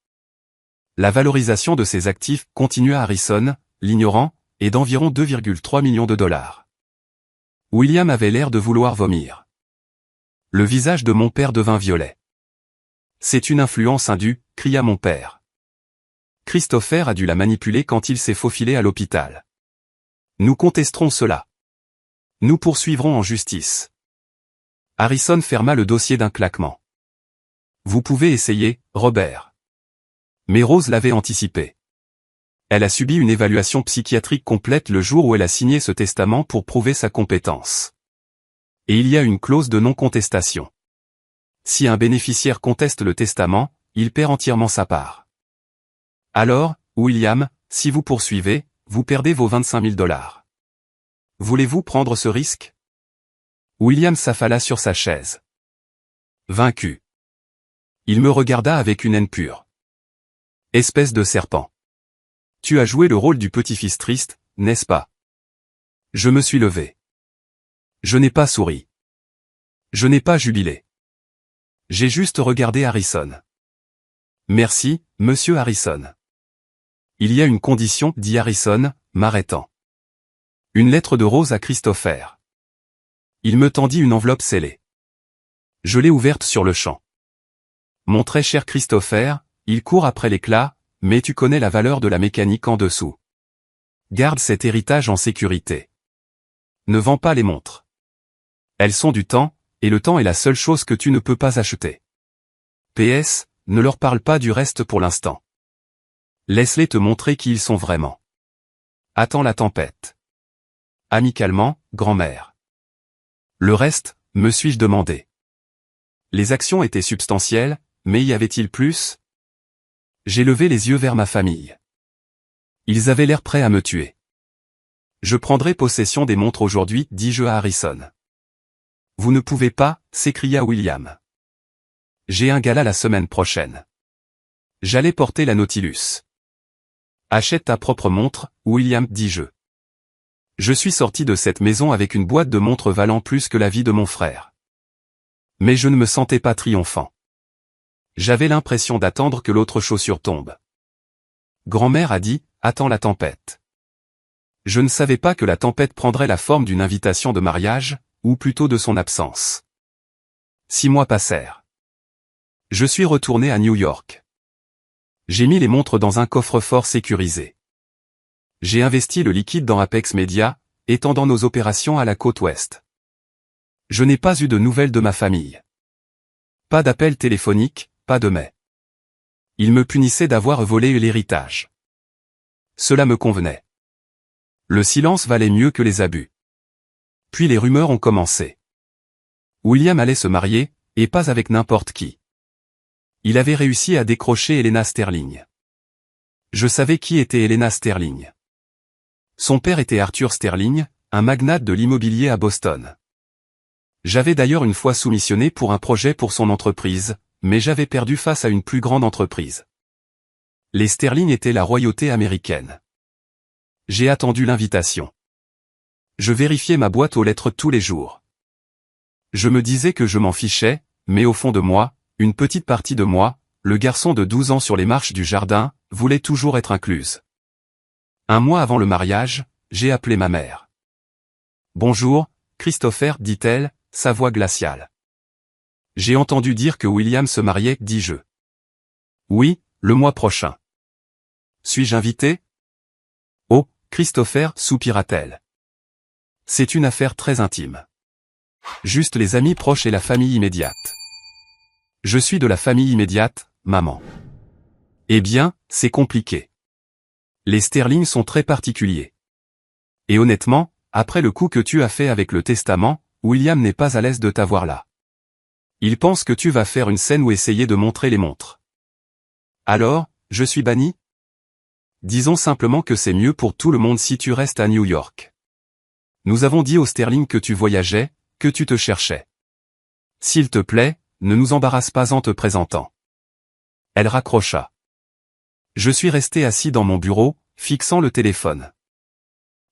[SPEAKER 1] La valorisation de ses actifs, continua Harrison, l'ignorant, est d'environ 2,3 millions de dollars. William avait l'air de vouloir vomir. Le visage de mon père devint violet. C'est une influence indue, cria mon père. Christopher a dû la manipuler quand il s'est faufilé à l'hôpital. Nous contesterons cela. Nous poursuivrons en justice. Harrison ferma le dossier d'un claquement. Vous pouvez essayer, Robert. Mais Rose l'avait anticipé. Elle a subi une évaluation psychiatrique complète le jour où elle a signé ce testament pour prouver sa compétence. Et il y a une clause de non-contestation. Si un bénéficiaire conteste le testament, il perd entièrement sa part. Alors, William, si vous poursuivez, vous perdez vos 25 000 $. Voulez-vous prendre ce risque? William s'affala sur sa chaise. Vaincu. Il me regarda avec une haine pure. Espèce de serpent. Tu as joué le rôle du petit-fils triste, n'est-ce pas? Je me suis levé. Je n'ai pas souri. Je n'ai pas jubilé. J'ai juste regardé Harrison. Merci, monsieur Harrison. Il y a une condition, dit Harrison, m'arrêtant. Une lettre de Rose à Christopher. Il me tendit une enveloppe scellée. Je l'ai ouverte sur le champ. Mon très cher Christopher, il court après l'éclat, mais tu connais la valeur de la mécanique en dessous. Garde cet héritage en sécurité. Ne vends pas les montres. Elles sont du temps, et le temps est la seule chose que tu ne peux pas acheter. PS, ne leur parle pas du reste pour l'instant. Laisse-les te montrer qui ils sont vraiment. Attends la tempête. Amicalement, grand-mère. Le reste, me suis-je demandé. Les actions étaient substantielles, mais y avait-il plus? J'ai levé les yeux vers ma famille. Ils avaient l'air prêts à me tuer. Je prendrai possession des montres aujourd'hui, dis-je à Harrison. Vous ne pouvez pas, s'écria William. J'ai un gala la semaine prochaine. J'allais porter la Nautilus. Achète ta propre montre, William, dis-je. Je suis sorti de cette maison avec une boîte de montres valant plus que la vie de mon frère. Mais je ne me sentais pas triomphant. J'avais l'impression d'attendre que l'autre chaussure tombe. Grand-mère a dit, attends la tempête. Je ne savais pas que la tempête prendrait la forme d'une invitation de mariage, ou plutôt de son absence. 6 mois passèrent. Je suis retourné à New York. J'ai mis les montres dans un coffre-fort sécurisé. J'ai investi le liquide dans Apex Media, étendant nos opérations à la côte ouest. Je n'ai pas eu de nouvelles de ma famille. Pas d'appel téléphonique, pas de mail. Ils me punissaient d'avoir volé l'héritage. Cela me convenait. Le silence valait mieux que les abus. Puis les rumeurs ont commencé. William allait se marier, et pas avec n'importe qui. Il avait réussi à décrocher Helena Sterling. Je savais qui était Helena Sterling. Son père était Arthur Sterling, un magnate de l'immobilier à Boston. J'avais d'ailleurs une fois soumissionné pour un projet pour son entreprise, mais j'avais perdu face à une plus grande entreprise. Les Sterling étaient la royauté américaine. J'ai attendu l'invitation. Je vérifiais ma boîte aux lettres tous les jours. Je me disais que je m'en fichais, mais au fond de moi, une petite partie de moi, le garçon de 12 ans sur les marches du jardin, voulait toujours être incluse. Un mois avant le mariage, j'ai appelé ma mère. « Bonjour, Christopher, dit-elle, sa voix glaciale. J'ai entendu dire que William se mariait, dis-je. Oui, le mois prochain. Suis-je invité? Oh, Christopher, soupira-t-elle. C'est une affaire très intime. Juste les amis proches et la famille immédiate. Je suis de la famille immédiate, maman. Eh bien, c'est compliqué. Les Sterling sont très particuliers. Et honnêtement, après le coup que tu as fait avec le testament, William n'est pas à l'aise de t'avoir là. Il pense que tu vas faire une scène ou essayer de montrer les montres. Alors, je suis banni? Disons simplement que c'est mieux pour tout le monde si tu restes à New York. Nous avons dit aux Sterling que tu voyageais, que tu te cherchais. S'il te plaît, ne nous embarrasse pas en te présentant. Elle raccrocha. Je suis resté assis dans mon bureau, fixant le téléphone.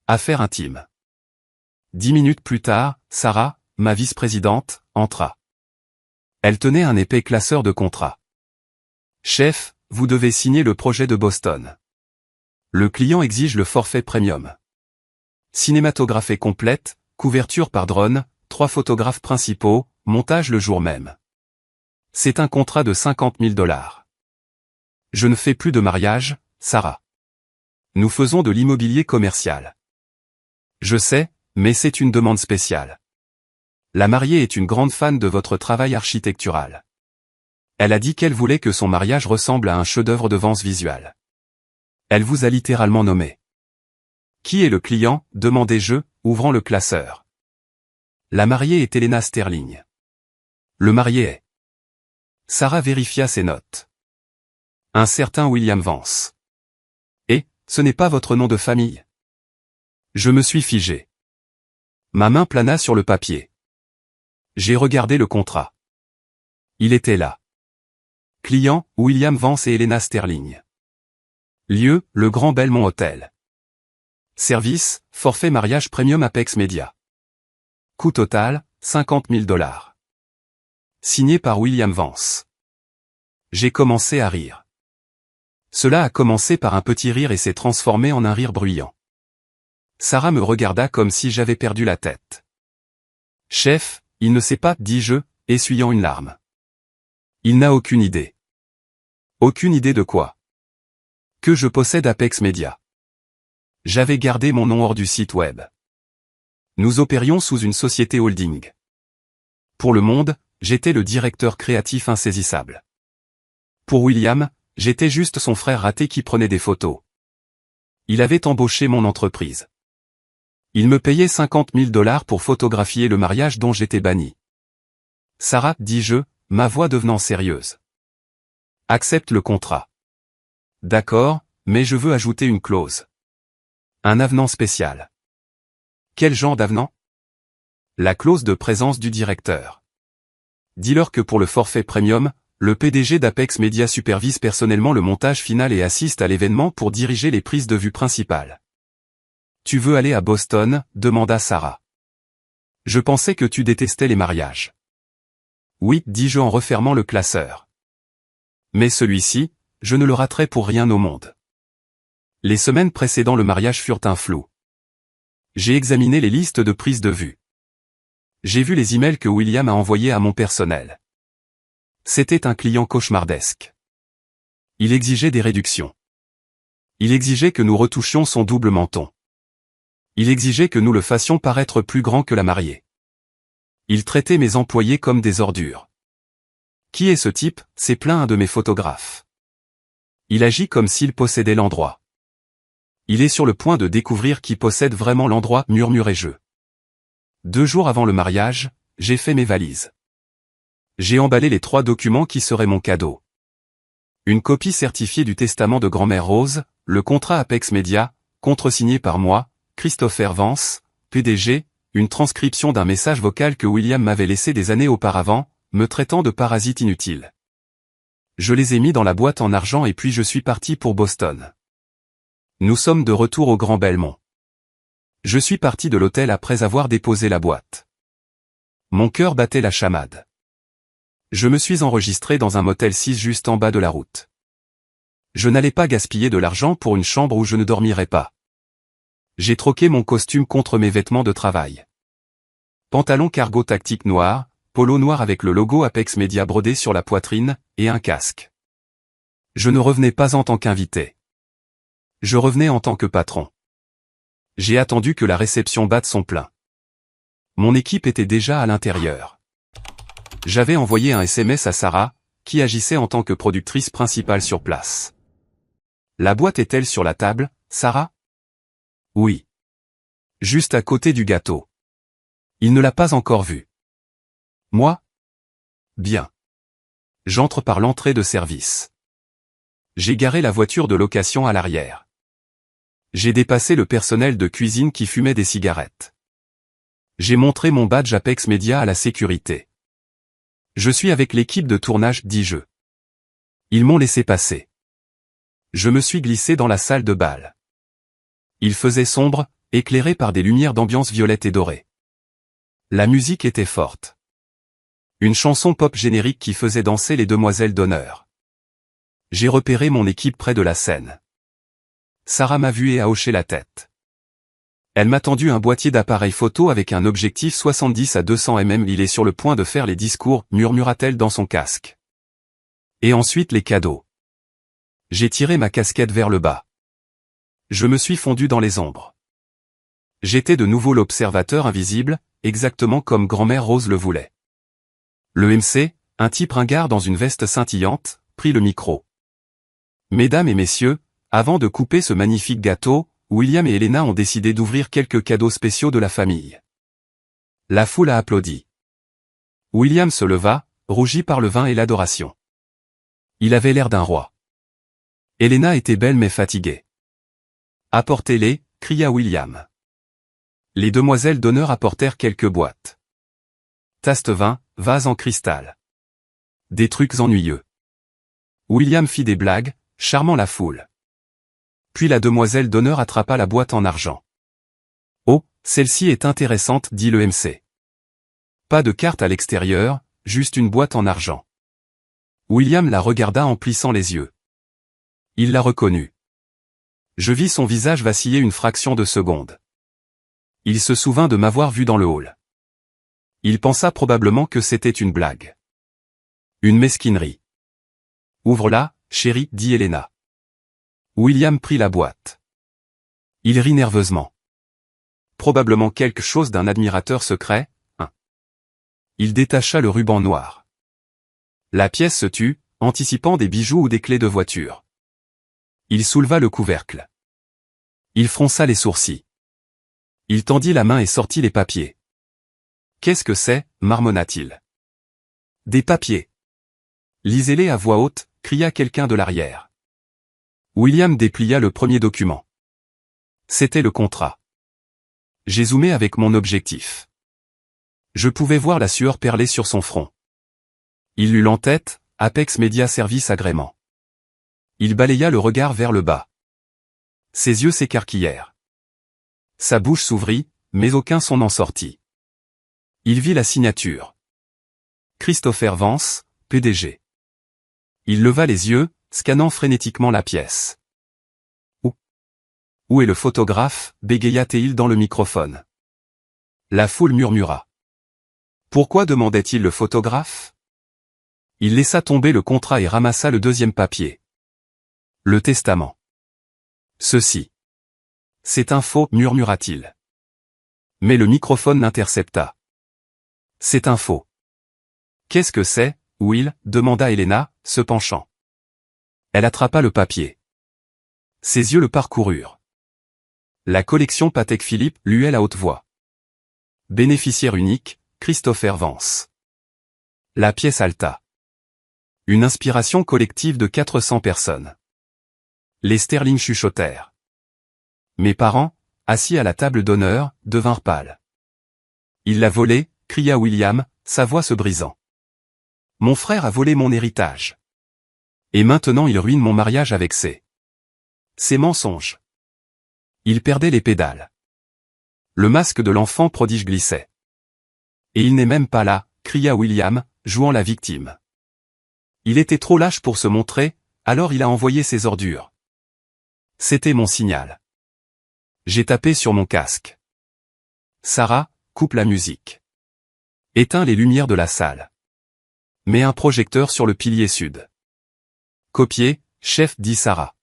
[SPEAKER 1] Affaire intime. 10 minutes plus tard, Sarah, ma vice-présidente, entra. Elle tenait un épais classeur de contrats. Chef, vous devez signer le projet de Boston. Le client exige le forfait premium. Cinématographie complète, couverture par drone, 3 photographes principaux, montage le jour même. C'est un contrat de $50 000. Je ne fais plus de mariage, Sarah. Nous faisons de l'immobilier commercial. Je sais, mais c'est une demande spéciale. La mariée est une grande fan de votre travail architectural. Elle a dit qu'elle voulait que son mariage ressemble à un chef-d'œuvre de Vance Visual. Elle vous a littéralement nommé. Qui est le client, demandai-je, ouvrant le classeur. La mariée est Elena Sterling. Le marié est. Sarah vérifia ses notes. Un certain William Vance. Et, ce n'est pas votre nom de famille. Je me suis figé. Ma main plana sur le papier. J'ai regardé le contrat. Il était là. Client, William Vance et Elena Sterling. Lieu, le Grand Belmont Hotel. Service, forfait mariage premium Apex Media. Coût total, $50 000. Signé par William Vance. J'ai commencé à rire. Cela a commencé par un petit rire et s'est transformé en un rire bruyant. Sarah me regarda comme si j'avais perdu la tête. Chef, il ne sait pas, dis-je, essuyant une larme. Il n'a aucune idée. Aucune idée de quoi? Que je possède Apex Media. J'avais gardé mon nom hors du site web. Nous opérions sous une société holding. Pour le monde, j'étais le directeur créatif insaisissable. Pour William, j'étais juste son frère raté qui prenait des photos. Il avait embauché mon entreprise. Il me payait $50 000 pour photographier le mariage dont j'étais banni. Sarah, dis-je, ma voix devenant sérieuse. Accepte le contrat. D'accord, mais je veux ajouter une clause. Un avenant spécial. Quel genre d'avenant? La clause de présence du directeur. Dis-leur que pour le forfait premium, le PDG d'Apex Media supervise personnellement le montage final et assiste à l'événement pour diriger les prises de vue principales. Tu veux aller à Boston? Demanda Sarah. Je pensais que tu détestais les mariages. Oui, dis-je en refermant le classeur. Mais celui-ci, je ne le raterai pour rien au monde. Les semaines précédant le mariage furent un flou. J'ai examiné les listes de prises de vue. J'ai vu les emails que William a envoyés à mon personnel. C'était un client cauchemardesque. Il exigeait des réductions. Il exigeait que nous retouchions son double menton. Il exigeait que nous le fassions paraître plus grand que la mariée. Il traitait mes employés comme des ordures. Qui est ce type? S'est plaint un de mes photographes. Il agit comme s'il possédait l'endroit. Il est sur le point de découvrir qui possède vraiment l'endroit, murmurai-je. 2 jours avant le mariage, j'ai fait mes valises. J'ai emballé les 3 documents qui seraient mon cadeau. Une copie certifiée du testament de grand-mère Rose, le contrat Apex Media, contresigné par moi, Christopher Vance, PDG, une transcription d'un message vocal que William m'avait laissé des années auparavant, me traitant de parasite inutile. Je les ai mis dans la boîte en argent et puis je suis parti pour Boston. Nous sommes de retour au Grand Belmont. Je suis parti de l'hôtel après avoir déposé la boîte. Mon cœur battait la chamade. Je me suis enregistré dans un motel 6 juste en bas de la route. Je n'allais pas gaspiller de l'argent pour une chambre où je ne dormirais pas. J'ai troqué mon costume contre mes vêtements de travail. Pantalon cargo tactique noir, polo noir avec le logo Apex Media brodé sur la poitrine, et un casque. Je ne revenais pas en tant qu'invité. Je revenais en tant que patron. J'ai attendu que la réception batte son plein. Mon équipe était déjà à l'intérieur. J'avais envoyé un SMS à Sarah, qui agissait en tant que productrice principale sur place. La boîte est-elle sur la table, Sarah? Oui. Juste à côté du gâteau. Il ne l'a pas encore vue. Moi? Bien. J'entre par l'entrée de service. J'ai garé la voiture de location à l'arrière. J'ai dépassé le personnel de cuisine qui fumait des cigarettes. J'ai montré mon badge Apex Media à la sécurité. Je suis avec l'équipe de tournage, dis-je. Ils m'ont laissé passer. Je me suis glissé dans la salle de bal. Il faisait sombre, éclairé par des lumières d'ambiance violette et dorée. La musique était forte. Une chanson pop générique qui faisait danser les demoiselles d'honneur. J'ai repéré mon équipe près de la scène. Sarah m'a vu et a hoché la tête. Elle m'a tendu un boîtier d'appareil photo avec un objectif 70 à 200 mm. Il est sur le point de faire les discours, murmura-t-elle dans son casque. Et ensuite les cadeaux. J'ai tiré ma casquette vers le bas. Je me suis fondu dans les ombres. J'étais de nouveau l'observateur invisible, exactement comme grand-mère Rose le voulait. Le MC, un type ringard dans une veste scintillante, prit le micro. Mesdames et messieurs, avant de couper ce magnifique gâteau, William et Elena ont décidé d'ouvrir quelques cadeaux spéciaux de la famille. La foule a applaudi. William se leva, rougi par le vin et l'adoration. Il avait l'air d'un roi. Elena était belle mais fatiguée. Apportez-les, cria William. Les demoiselles d'honneur apportèrent quelques boîtes. Taste-vin, vase en cristal. Des trucs ennuyeux. William fit des blagues, charmant la foule. Puis la demoiselle d'honneur attrapa la boîte en argent. Oh, celle-ci est intéressante, dit le MC. Pas de carte à l'extérieur, juste une boîte en argent. William la regarda en plissant les yeux. Il la reconnut. Je vis son visage vaciller une fraction de seconde. Il se souvint de m'avoir vu dans le hall. Il pensa probablement que c'était une blague. Une mesquinerie. Ouvre-la, chérie, dit Elena. William prit la boîte. Il rit nerveusement. Probablement quelque chose d'un admirateur secret, hein. Il détacha le ruban noir. La pièce se tut, anticipant des bijoux ou des clés de voiture. Il souleva le couvercle. Il fronça les sourcils. Il tendit la main et sortit les papiers. Qu'est-ce que c'est, marmonna-t-il. Des papiers. Lisez-les à voix haute, cria quelqu'un de l'arrière. William déplia le premier document. C'était le contrat. J'ai zoomé avec mon objectif. Je pouvais voir la sueur perler sur son front. Il lut l'entête, Apex Media Service Agrément. Il balaya le regard vers le bas. Ses yeux s'écarquillèrent. Sa bouche s'ouvrit, mais aucun son n'en sortit. Il vit la signature. Christopher Vance, PDG. Il leva les yeux, scannant frénétiquement la pièce. Où est le photographe, bégaya-t-il dans le microphone. La foule murmura. Pourquoi demandait-il le photographe? Il laissa tomber le contrat et ramassa le deuxième papier. Le testament. Ceci. C'est un faux, murmura-t-il. Mais le microphone l'intercepta. C'est un faux. Qu'est-ce que c'est, Will, demanda Elena, se penchant. Elle attrapa le papier. Ses yeux le parcoururent. La collection Patek Philippe luait à haute voix. Bénéficiaire unique, Christopher Vance. La pièce halta. Une inspiration collective de 400 personnes. Les sterling chuchotèrent. Mes parents, assis à la table d'honneur, devinrent pâles. Il l'a volé, cria William, sa voix se brisant. Mon frère a volé mon héritage. Et maintenant il ruine mon mariage avec ses mensonges. Il perdait les pédales. Le masque de l'enfant prodige glissait. Et il n'est même pas là, cria William, jouant la victime. Il était trop lâche pour se montrer, alors il a envoyé ses ordures. C'était mon signal. J'ai tapé sur mon casque. Sarah, coupe la musique. Éteins les lumières de la salle. Mets un projecteur sur le pilier sud. Copier, chef, dit Sarah.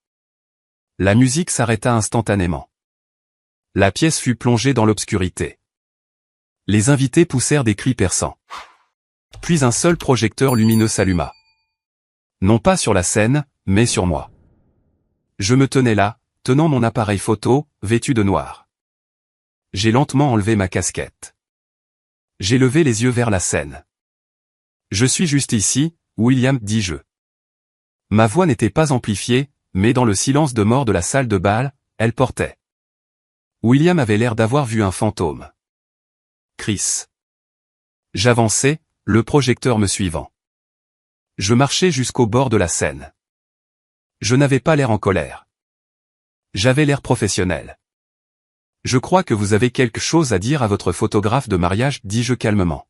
[SPEAKER 1] La musique s'arrêta instantanément. La pièce fut plongée dans l'obscurité. Les invités poussèrent des cris perçants. Puis un seul projecteur lumineux s'alluma. Non pas sur la scène, mais sur moi. Je me tenais là, tenant mon appareil photo, vêtu de noir. J'ai lentement enlevé ma casquette. J'ai levé les yeux vers la scène. Je suis juste ici, William, dis-je. Ma voix n'était pas amplifiée, mais dans le silence de mort de la salle de bal, elle portait. William avait l'air d'avoir vu un fantôme. Chris. J'avançais, le projecteur me suivant. Je marchais jusqu'au bord de la scène. Je n'avais pas l'air en colère. J'avais l'air professionnel. Je crois que vous avez quelque chose à dire à votre photographe de mariage, dis-je calmement.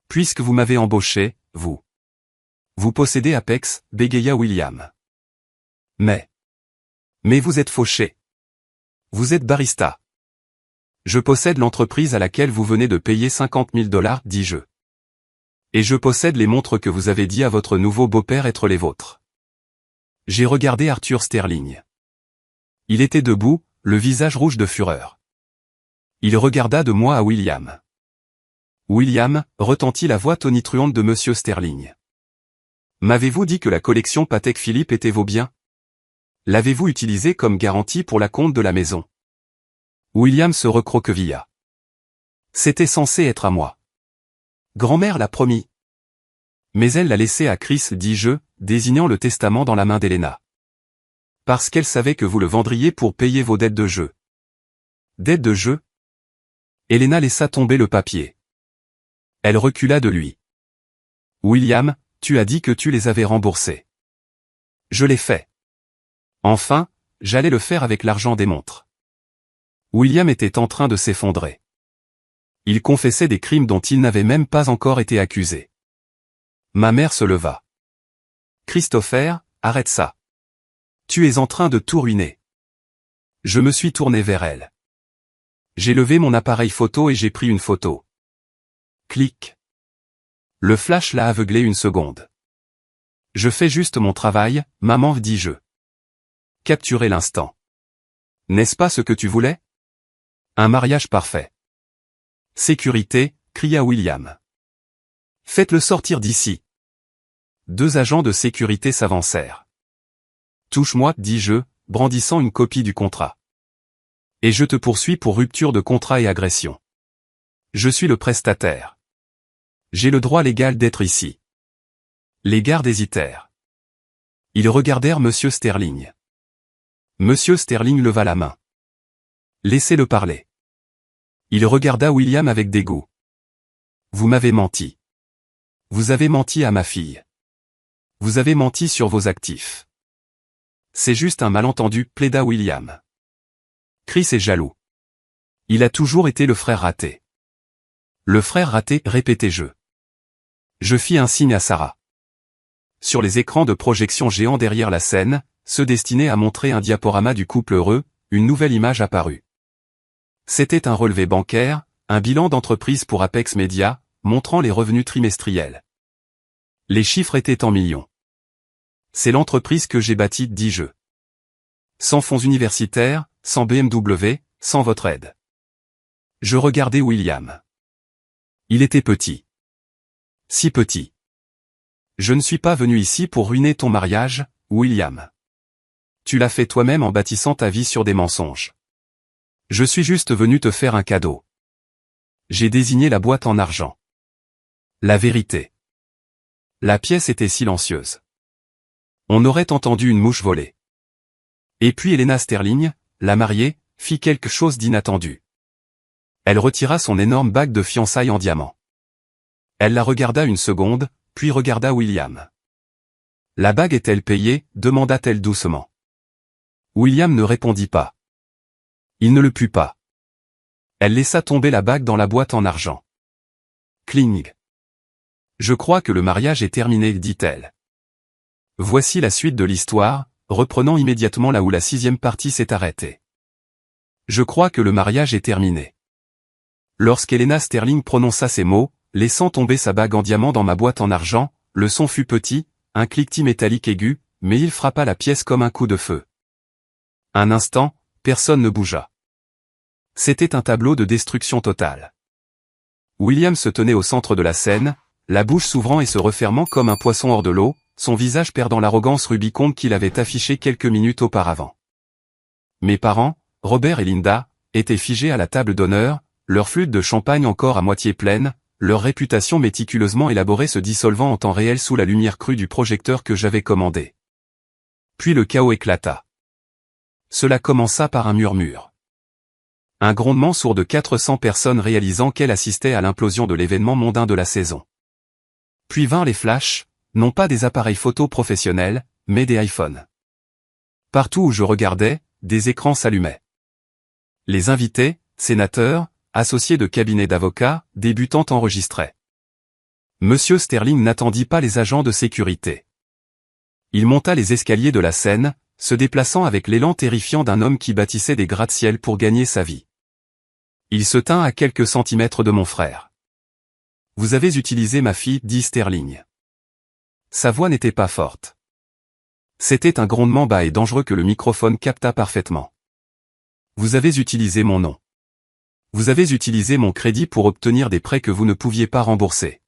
[SPEAKER 1] Puisque vous m'avez embauché, vous possédez Apex, bégaya William. Mais vous êtes fauché. Vous êtes barista. Je possède l'entreprise à laquelle vous venez de payer 50 000 $, dis-je. Et je possède les montres que vous avez dit à votre nouveau beau-père être les vôtres. J'ai regardé Arthur Sterling. Il était debout, le visage rouge de fureur. Il regarda de moi à William. William, retentit la voix tonitruante de Monsieur Sterling. M'avez-vous dit que la collection Patek Philippe était vos biens? L'avez-vous utilisée comme garantie pour la compte de la maison? William se recroquevilla. C'était censé être à moi. Grand-mère l'a promis. Mais elle l'a laissé à Chris, dis-je, désignant le testament dans la main d'Helena. Parce qu'elle savait que vous le vendriez pour payer vos dettes de jeu. Dettes de jeu? Helena laissa tomber le papier. Elle recula de lui. William, tu as dit que tu les avais remboursés. Je l'ai fait. Enfin, j'allais le faire avec l'argent des montres. William était en train de s'effondrer. Il confessait des crimes dont il n'avait même pas encore été accusé. Ma mère se leva. Christopher, arrête ça. Tu es en train de tout ruiner. Je me suis tourné vers elle. J'ai levé mon appareil photo et j'ai pris une photo. Clic. Le flash l'a aveuglé une seconde. Je fais juste mon travail, maman, dis-je. Capturer l'instant. N'est-ce pas ce que tu voulais? Un mariage parfait. Sécurité, cria William. Faites-le sortir d'ici. 2 agents de sécurité s'avancèrent. Touche-moi, dis-je, brandissant une copie du contrat. Et je te poursuis pour rupture de contrat et agression. Je suis le prestataire. J'ai le droit légal d'être ici. Les gardes hésitèrent. Ils regardèrent Monsieur Sterling. Monsieur Sterling leva la main. Laissez-le parler. Il regarda William avec dégoût. Vous m'avez menti. Vous avez menti à ma fille. Vous avez menti sur vos actifs. C'est juste un malentendu, plaida William. Chris est jaloux. Il a toujours été le frère raté. Le frère raté, répétai-je. Je fis un signe à Sarah. Sur les écrans de projection géants derrière la scène, ceux destinés à montrer un diaporama du couple heureux, une nouvelle image apparut. C'était un relevé bancaire, un bilan d'entreprise pour Apex Media, montrant les revenus trimestriels. Les chiffres étaient en millions. C'est l'entreprise que j'ai bâtie, dis-je. Sans fonds universitaires, sans BMW, sans votre aide. Je regardais William. Il était petit. Si petit. Je ne suis pas venu ici pour ruiner ton mariage, William. Tu l'as fait toi-même en bâtissant ta vie sur des mensonges. Je suis juste venu te faire un cadeau. J'ai désigné la boîte en argent. La vérité. La pièce était silencieuse. On aurait entendu une mouche voler. Et puis Helena Sterling, la mariée, fit quelque chose d'inattendu. Elle retira son énorme bague de fiançailles en diamant. Elle la regarda une seconde, puis regarda William. La bague est-elle payée, demanda-t-elle doucement. William ne répondit pas. Il ne le put pas. Elle laissa tomber la bague dans la boîte en argent. Cling. Je crois que le mariage est terminé, dit-elle. Voici la suite de l'histoire, reprenant immédiatement là où la 6e partie s'est arrêtée. Je crois que le mariage est terminé. Lorsqu'Helena Sterling prononça ces mots, laissant tomber sa bague en diamant dans ma boîte en argent, le son fut petit, un cliquetis métallique aigu, mais il frappa la pièce comme un coup de feu. Un instant, personne ne bougea. C'était un tableau de destruction totale. William se tenait au centre de la scène, la bouche s'ouvrant et se refermant comme un poisson hors de l'eau, son visage perdant l'arrogance rubiconde qu'il avait affichée quelques minutes auparavant. Mes parents, Robert et Linda, étaient figés à la table d'honneur, leur flûte de champagne encore à moitié pleine, leur réputation méticuleusement élaborée se dissolvant en temps réel sous la lumière crue du projecteur que j'avais commandé. Puis le chaos éclata. Cela commença par un murmure. Un grondement sourd de 400 personnes réalisant qu'elles assistaient à l'implosion de l'événement mondain de la saison. Puis vinrent les flashs, non pas des appareils photo professionnels, mais des iPhones. Partout où je regardais, des écrans s'allumaient. Les invités, sénateurs, associés de cabinets d'avocats, débutants enregistraient. Monsieur Sterling n'attendit pas les agents de sécurité. Il monta les escaliers de la scène, se déplaçant avec l'élan terrifiant d'un homme qui bâtissait des gratte-ciel pour gagner sa vie. Il se tint à quelques centimètres de mon frère. « Vous avez utilisé ma fille, dit Sterling. » Sa voix n'était pas forte. C'était un grondement bas et dangereux que le microphone capta parfaitement. « Vous avez utilisé mon nom. Vous avez utilisé mon crédit pour obtenir des prêts que vous ne pouviez pas rembourser.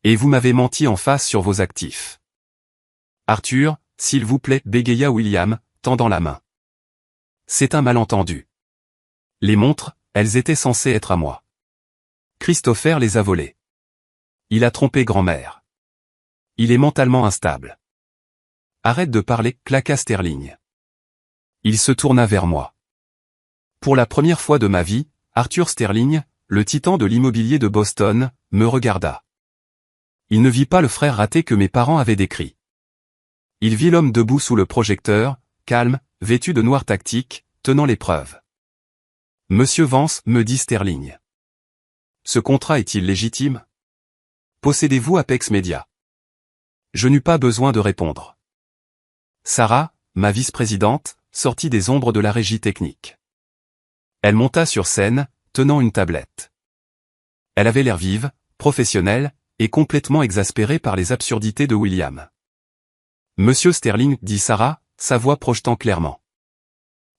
[SPEAKER 1] Et vous m'avez menti en face sur vos actifs. » Arthur, s'il vous plaît, bégaya William, tendant la main. C'est un malentendu. Les montres, elles étaient censées être à moi. Christopher les a volées. Il a trompé grand-mère. Il est mentalement instable. Arrête de parler, claqua Sterling. Il se tourna vers moi. Pour la première fois de ma vie, Arthur Sterling, le titan de l'immobilier de Boston, me regarda. Il ne vit pas le frère raté que mes parents avaient décrit. Il vit l'homme debout sous le projecteur, calme, vêtu de noir tactique, tenant l'épreuve. « Monsieur Vance, me dit Sterling. Ce contrat est-il légitime? Possédez-vous Apex Media? » Je n'eus pas besoin de répondre. Sarah, ma vice-présidente, sortit des ombres de la régie technique. Elle monta sur scène, tenant une tablette. Elle avait l'air vive, professionnelle, et complètement exaspérée par les absurdités de William. « Monsieur Sterling, dit Sarah, sa voix projetant clairement.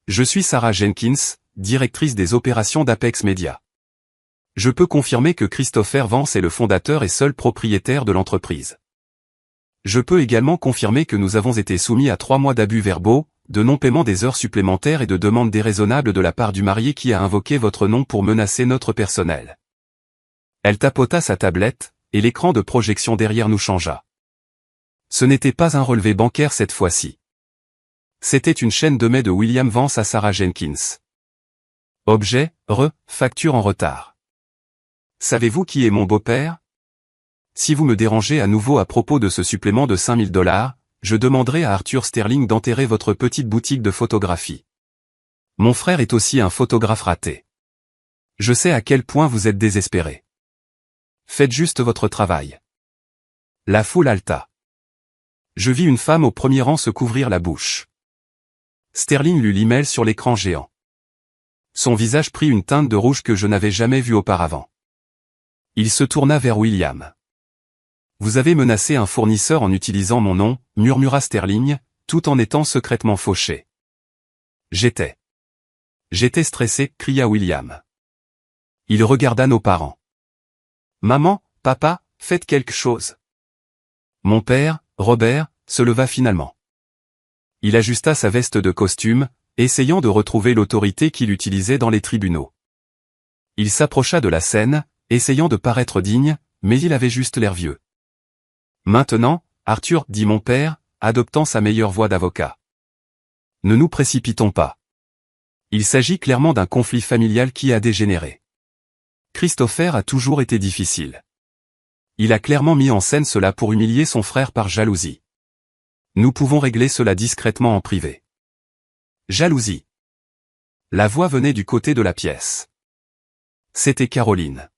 [SPEAKER 1] Je suis Sarah Jenkins, directrice des opérations d'Apex Media. Je peux confirmer que Christopher Vance est le fondateur et seul propriétaire de l'entreprise. Je peux également confirmer que nous avons été soumis à 3 mois d'abus verbaux, de non-paiement des heures supplémentaires et de demandes déraisonnables de la part du marié qui a invoqué votre nom pour menacer notre personnel. » Elle tapota sa tablette, et l'écran de projection derrière nous changea. Ce n'était pas un relevé bancaire cette fois-ci. C'était une chaîne de mails de William Vance à Sarah Jenkins. Objet, facture en retard. Savez-vous qui est mon beau-père? Si vous me dérangez à nouveau à propos de ce supplément de $5000, je demanderai à Arthur Sterling d'enterrer votre petite boutique de photographie. Mon frère est aussi un photographe raté. Je sais à quel point vous êtes désespéré. Faites juste votre travail. La foule haleta. Je vis une femme au premier rang se couvrir la bouche. Sterling lut l'email sur l'écran géant. Son visage prit une teinte de rouge que je n'avais jamais vue auparavant. Il se tourna vers William. « Vous avez menacé un fournisseur en utilisant mon nom, » murmura Sterling, tout en étant secrètement fauché. J'étais stressé, cria William. Il regarda nos parents. « Maman, papa, faites quelque chose. » Mon père, Robert, se leva finalement. Il ajusta sa veste de costume, essayant de retrouver l'autorité qu'il utilisait dans les tribunaux. Il s'approcha de la scène, essayant de paraître digne, mais il avait juste l'air vieux. « Maintenant, Arthur, dit mon père, adoptant sa meilleure voix d'avocat. Ne nous précipitons pas. Il s'agit clairement d'un conflit familial qui a dégénéré. Christopher a toujours été difficile. Il a clairement mis en scène cela pour humilier son frère par jalousie. Nous pouvons régler cela discrètement en privé. » Jalousie. La voix venait du côté de la pièce. C'était Caroline.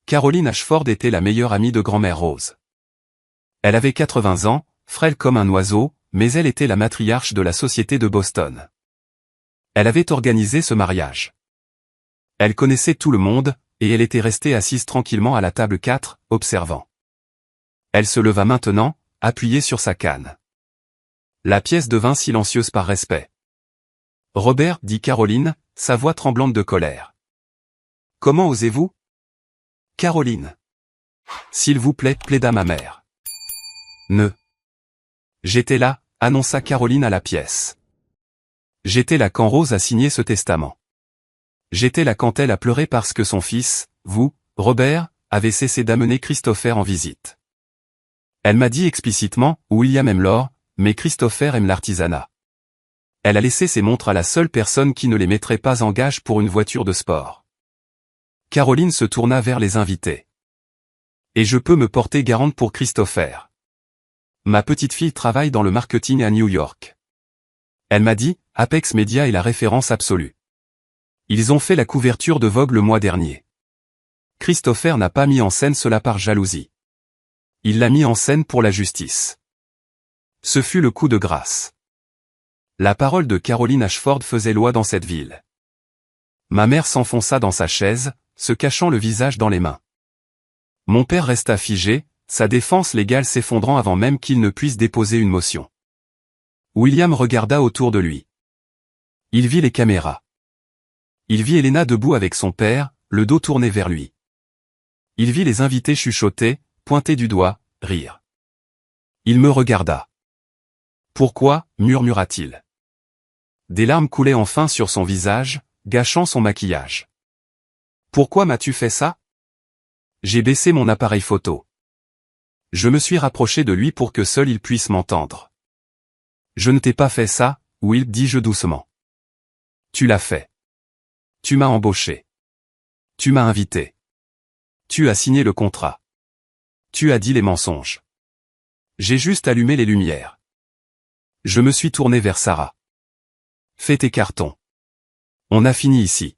[SPEAKER 1] Caroline Ashford était la meilleure amie de grand-mère Rose. Elle avait 80 ans, frêle comme un oiseau, mais elle était la matriarche de la société de Boston. Elle avait organisé ce mariage. Elle connaissait tout le monde, et elle était restée assise tranquillement à la table 4, observant. Elle se leva maintenant, appuyée sur sa canne. La pièce devint silencieuse par respect. « Robert, dit Caroline, sa voix tremblante de colère. Comment osez-vous? Caroline. S'il vous plaît, plaida ma mère. Ne. J'étais là, annonça Caroline à la pièce. J'étais là quand Rose a signé ce testament. J'étais là quand elle a pleuré parce que son fils, vous, Robert, avait cessé d'amener Christopher en visite. Elle m'a dit explicitement, William aime l'or, mais Christopher aime l'artisanat. Elle a laissé ses montres à la seule personne qui ne les mettrait pas en gage pour une voiture de sport. Caroline se tourna vers les invités. Et je peux me porter garante pour Christopher. Ma petite fille travaille dans le marketing à New York. Elle m'a dit, Apex Media est la référence absolue. Ils ont fait la couverture de Vogue le mois dernier. Christopher n'a pas mis en scène cela par jalousie. Il l'a mis en scène pour la justice. Ce fut le coup de grâce. La parole de Caroline Ashford faisait loi dans cette ville. Ma mère s'enfonça dans sa chaise, se cachant le visage dans les mains. Mon père resta figé, sa défense légale s'effondrant avant même qu'il ne puisse déposer une motion. William regarda autour de lui. Il vit les caméras. Il vit Elena debout avec son père, le dos tourné vers lui. Il vit les invités chuchoter, pointer du doigt, rire. Il me regarda. Pourquoi, murmura-t-il. Des larmes coulaient enfin sur son visage, gâchant son maquillage. Pourquoi m'as-tu fait ça? J'ai baissé mon appareil photo. Je me suis rapproché de lui pour que seul il puisse m'entendre. Je ne t'ai pas fait ça, Will, dis-je doucement. Tu l'as fait. Tu m'as embauché. Tu m'as invité. Tu as signé le contrat. Tu as dit les mensonges. J'ai juste allumé les lumières. Je me suis tourné vers Sarah. Fais tes cartons. On a fini ici.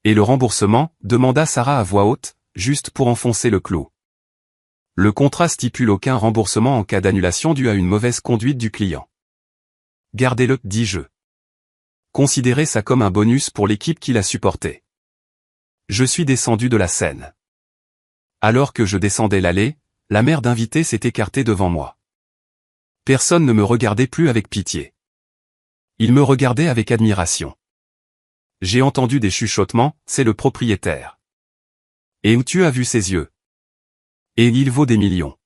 [SPEAKER 1] Et le remboursement, demanda Sarah à voix haute, juste pour enfoncer le clou. Le contrat stipule aucun remboursement en cas d'annulation due à une mauvaise conduite du client. Gardez-le, dis-je. Considérez ça comme un bonus pour l'équipe qui l'a supporté. Je suis descendu de la scène. Alors que je descendais l'allée, la mère d'invité s'est écartée devant moi. Personne ne me regardait plus avec pitié. Il me regardait avec admiration. J'ai entendu des chuchotements, c'est le propriétaire. Et où tu as vu ses yeux? Et il vaut des millions.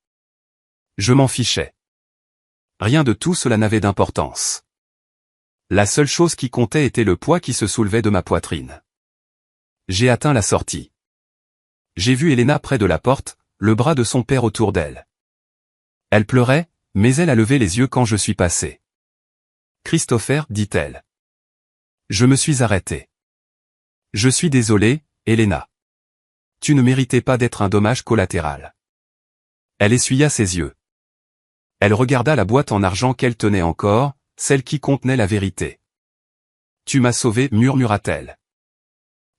[SPEAKER 1] Je m'en fichais. Rien de tout cela n'avait d'importance. La seule chose qui comptait était le poids qui se soulevait de ma poitrine. J'ai atteint la sortie. J'ai vu Elena près de la porte, le bras de son père autour d'elle. Elle pleurait, mais elle a levé les yeux quand je suis passé. Christopher, dit-elle. Je me suis arrêté. Je suis désolé, Elena. Tu ne méritais pas d'être un dommage collatéral. Elle essuya ses yeux. Elle regarda la boîte en argent qu'elle tenait encore, celle qui contenait la vérité. Tu m'as sauvé, murmura-t-elle.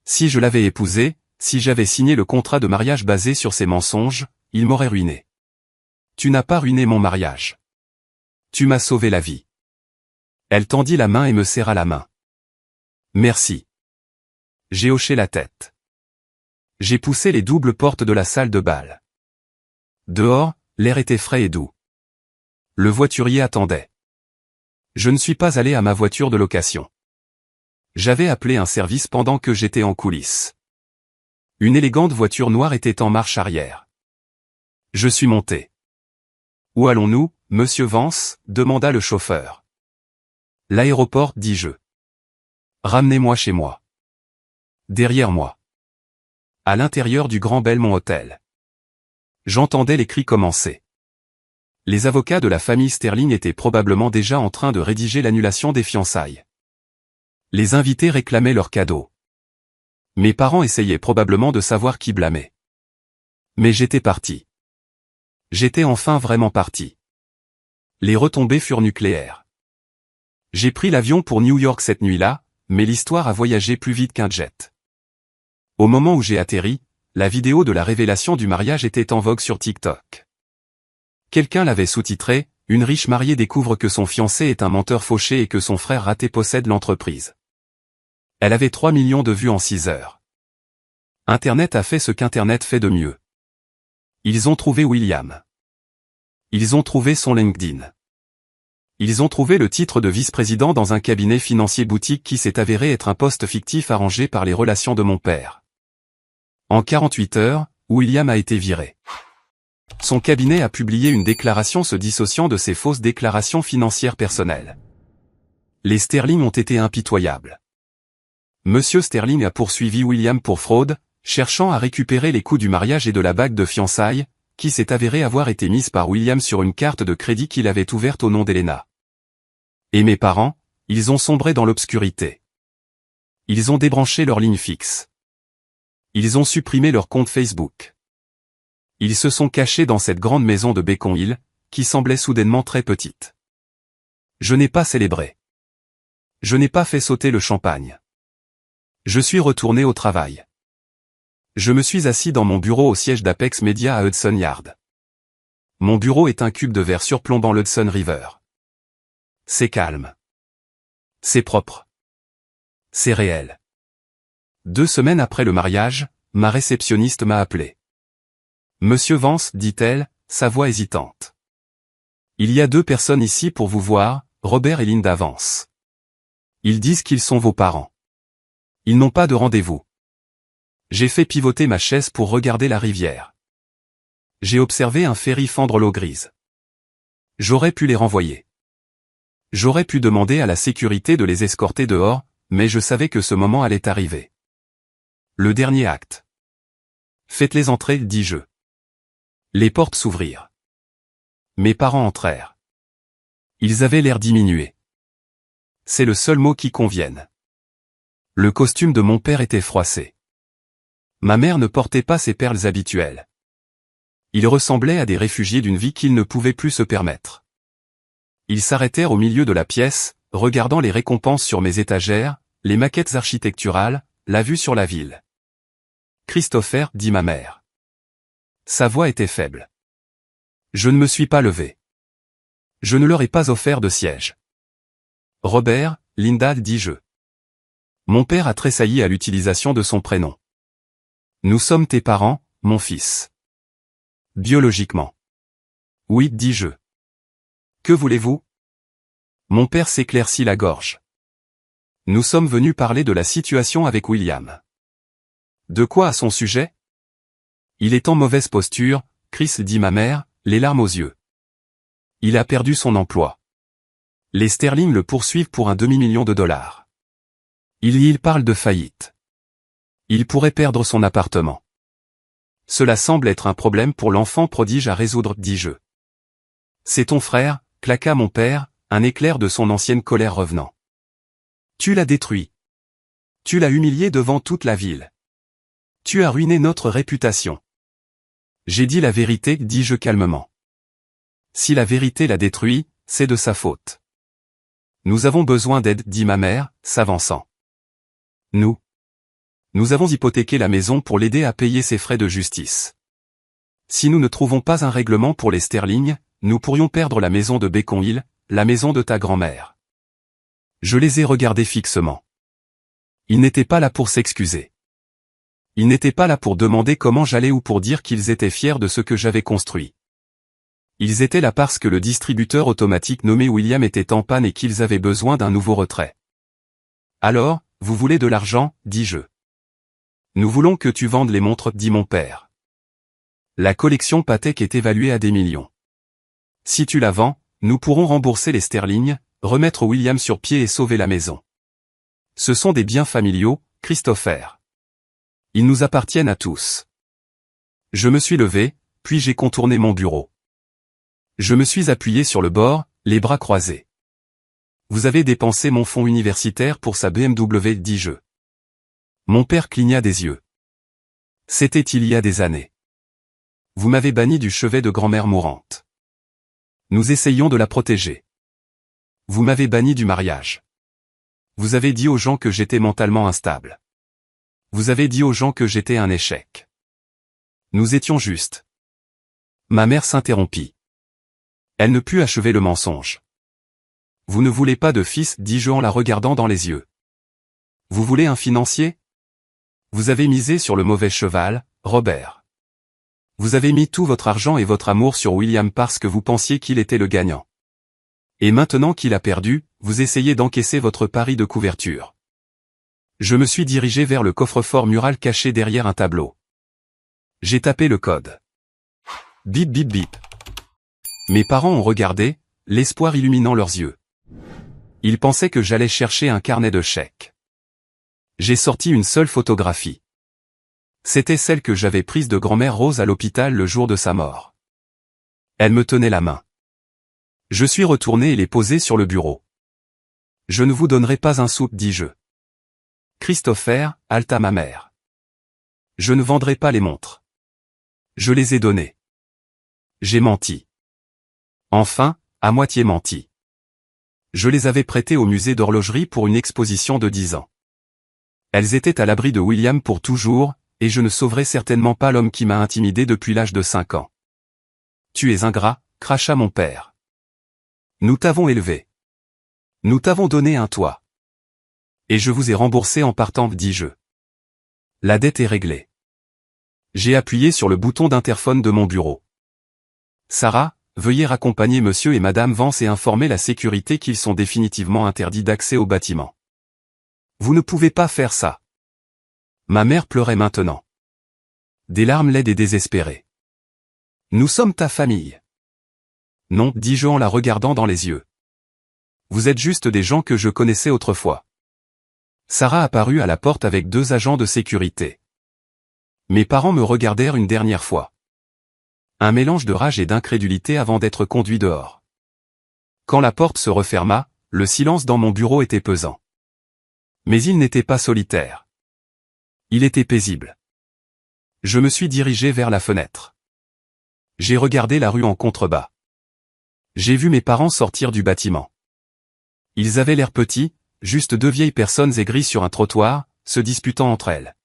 [SPEAKER 1] Si je l'avais épousé, si j'avais signé le contrat de mariage basé sur ces mensonges, il m'aurait ruiné. Tu n'as pas ruiné mon mariage. Tu m'as sauvé la vie. Elle tendit la main et me serra la main. Merci. J'ai hoché la tête. J'ai poussé les doubles portes de la salle de bal. Dehors, l'air était frais et doux. Le voiturier attendait. Je ne suis pas allé à ma voiture de location. J'avais appelé un service pendant que j'étais en coulisses. Une élégante voiture noire était en marche arrière. Je suis monté. Où allons-nous, monsieur Vance? Demanda le chauffeur. L'aéroport, dis-je. Ramenez-moi chez moi. Derrière moi. À l'intérieur du Grand Belmont Hotel. J'entendais les cris commencer. Les avocats de la famille Sterling étaient probablement déjà en train de rédiger l'annulation des fiançailles. Les invités réclamaient leurs cadeaux. Mes parents essayaient probablement de savoir qui blâmer. Mais j'étais parti. J'étais enfin vraiment parti. Les retombées furent nucléaires. J'ai pris l'avion pour New York cette nuit-là, mais l'histoire a voyagé plus vite qu'un jet. Au moment où j'ai atterri, la vidéo de la révélation du mariage était en vogue sur TikTok. Quelqu'un l'avait sous-titré, « Une riche mariée découvre que son fiancé est un menteur fauché et que son frère raté possède l'entreprise ». Elle avait 3 millions de vues en 6 heures. Internet a fait ce qu'Internet fait de mieux. Ils ont trouvé William. Ils ont trouvé son LinkedIn. Ils ont trouvé le titre de vice-président dans un cabinet financier boutique qui s'est avéré être un poste fictif arrangé par les relations de mon père. En 48 heures, William a été viré. Son cabinet a publié une déclaration se dissociant de ses fausses déclarations financières personnelles. Les Sterling ont été impitoyables. Monsieur Sterling a poursuivi William pour fraude, cherchant à récupérer les coûts du mariage et de la bague de fiançailles, qui s'est avérée avoir été mise par William sur une carte de crédit qu'il avait ouverte au nom d'Elena. Et mes parents, ils ont sombré dans l'obscurité. Ils ont débranché leur ligne fixe. Ils ont supprimé leur compte Facebook. Ils se sont cachés dans cette grande maison de Beacon Hill, qui semblait soudainement très petite. Je n'ai pas célébré. Je n'ai pas fait sauter le champagne. Je suis retourné au travail. Je me suis assis dans mon bureau au siège d'Apex Media à Hudson Yard. Mon bureau est un cube de verre surplombant l'Hudson River. C'est calme. C'est propre. C'est réel. 2 semaines après le mariage, ma réceptionniste m'a appelé. Monsieur Vance, dit-elle, sa voix hésitante. Il y a 2 personnes ici pour vous voir, Robert et Linda Vance. Ils disent qu'ils sont vos parents. Ils n'ont pas de rendez-vous. J'ai fait pivoter ma chaise pour regarder la rivière. J'ai observé un ferry fendre l'eau grise. J'aurais pu les renvoyer. J'aurais pu demander à la sécurité de les escorter dehors, mais je savais que ce moment allait arriver. Le dernier acte. Faites-les entrer, dis-je. Les portes s'ouvrirent. Mes parents entrèrent. Ils avaient l'air diminué. C'est le seul mot qui convienne. Le costume de mon père était froissé. Ma mère ne portait pas ses perles habituelles. Ils ressemblaient à des réfugiés d'une vie qu'ils ne pouvaient plus se permettre. Ils s'arrêtèrent au milieu de la pièce, regardant les récompenses sur mes étagères, les maquettes architecturales, la vue sur la ville. Christopher, dit ma mère. Sa voix était faible. Je ne me suis pas levé. Je ne leur ai pas offert de siège. Robert, Linda, dis-je. Mon père a tressailli à l'utilisation de son prénom. Nous sommes tes parents, mon fils. Biologiquement. Oui, dis-je. Que voulez-vous? Mon père s'éclaircit la gorge. Nous sommes venus parler de la situation avec William. De quoi à son sujet? Il est en mauvaise posture, Chris, dit ma mère, les larmes aux yeux. Il a perdu son emploi. Les Sterling le poursuivent pour un demi-million de dollars. Il parle de faillite. Il pourrait perdre son appartement. Cela semble être un problème pour l'enfant prodige à résoudre, dis-je. C'est ton frère, claqua mon père, un éclair de son ancienne colère revenant. Tu l'as détruit. Tu l'as humilié devant toute la ville. Tu as ruiné notre réputation. J'ai dit la vérité, dis-je calmement. Si la vérité l'a détruit, c'est de sa faute. Nous avons besoin d'aide, dit ma mère, s'avançant. Nous avons hypothéqué la maison pour l'aider à payer ses frais de justice. Si nous ne trouvons pas un règlement pour les Sterling, nous pourrions perdre la maison de Beacon Hill, la maison de ta grand-mère. Je les ai regardés fixement. Ils n'étaient pas là pour s'excuser. Ils n'étaient pas là pour demander comment j'allais ou pour dire qu'ils étaient fiers de ce que j'avais construit. Ils étaient là parce que le distributeur automatique nommé William était en panne et qu'ils avaient besoin d'un nouveau retrait. Alors, vous voulez de l'argent, dis-je. Nous voulons que tu vendes les montres, dit mon père. La collection Patek est évaluée à des millions. Si tu la vends, nous pourrons rembourser les Sterling, remettre William sur pied et sauver la maison. Ce sont des biens familiaux, Christopher. Ils nous appartiennent à tous. Je me suis levé, puis j'ai contourné mon bureau. Je me suis appuyé sur le bord, les bras croisés. Vous avez dépensé mon fonds universitaire pour sa BMW, dis-je. Mon père cligna des yeux. C'était il y a des années. Vous m'avez banni du chevet de grand-mère mourante. Nous essayions de la protéger. Vous m'avez banni du mariage. Vous avez dit aux gens que j'étais mentalement instable. Vous avez dit aux gens que j'étais un échec. Nous étions justes. Ma mère s'interrompit. Elle ne put achever le mensonge. Vous ne voulez pas de fils, dis-je en la regardant dans les yeux. Vous voulez un financier? Vous avez misé sur le mauvais cheval, Robert. Vous avez mis tout votre argent et votre amour sur William parce que vous pensiez qu'il était le gagnant. Et maintenant qu'il a perdu, vous essayez d'encaisser votre pari de couverture. Je me suis dirigé vers le coffre-fort mural caché derrière un tableau. J'ai tapé le code. Bip bip bip. Mes parents ont regardé, l'espoir illuminant leurs yeux. Ils pensaient que j'allais chercher un carnet de chèques. J'ai sorti une seule photographie. C'était celle que j'avais prise de grand-mère Rose à l'hôpital le jour de sa mort. Elle me tenait la main. Je suis retourné et l'ai posée sur le bureau. Je ne vous donnerai pas un sou, dis-je. Christopher, haleta ma mère. Je ne vendrai pas les montres. Je les ai données. J'ai menti. Enfin, à moitié menti. Je les avais prêtées au musée d'horlogerie pour une exposition de 10 ans. Elles étaient à l'abri de William pour toujours, et je ne sauverai certainement pas l'homme qui m'a intimidé depuis l'âge de 5 ans. Tu es ingrat, cracha mon père. Nous t'avons élevé. Nous t'avons donné un toit. Et je vous ai remboursé en partant, dis-je. La dette est réglée. J'ai appuyé sur le bouton d'interphone de mon bureau. Sarah, veuillez raccompagner monsieur et madame Vance et informer la sécurité qu'ils sont définitivement interdits d'accès au bâtiment. Vous ne pouvez pas faire ça. Ma mère pleurait maintenant. Des larmes laides et désespérées. Nous sommes ta famille. Non, dis-je en la regardant dans les yeux. Vous êtes juste des gens que je connaissais autrefois. Sarah apparut à la porte avec 2 agents de sécurité. Mes parents me regardèrent une dernière fois. Un mélange de rage et d'incrédulité avant d'être conduits dehors. Quand la porte se referma, le silence dans mon bureau était pesant. Mais il n'était pas solitaire. Il était paisible. Je me suis dirigé vers la fenêtre. J'ai regardé la rue en contrebas. J'ai vu mes parents sortir du bâtiment. Ils avaient l'air petits, juste 2 vieilles personnes aigries sur un trottoir, se disputant entre elles.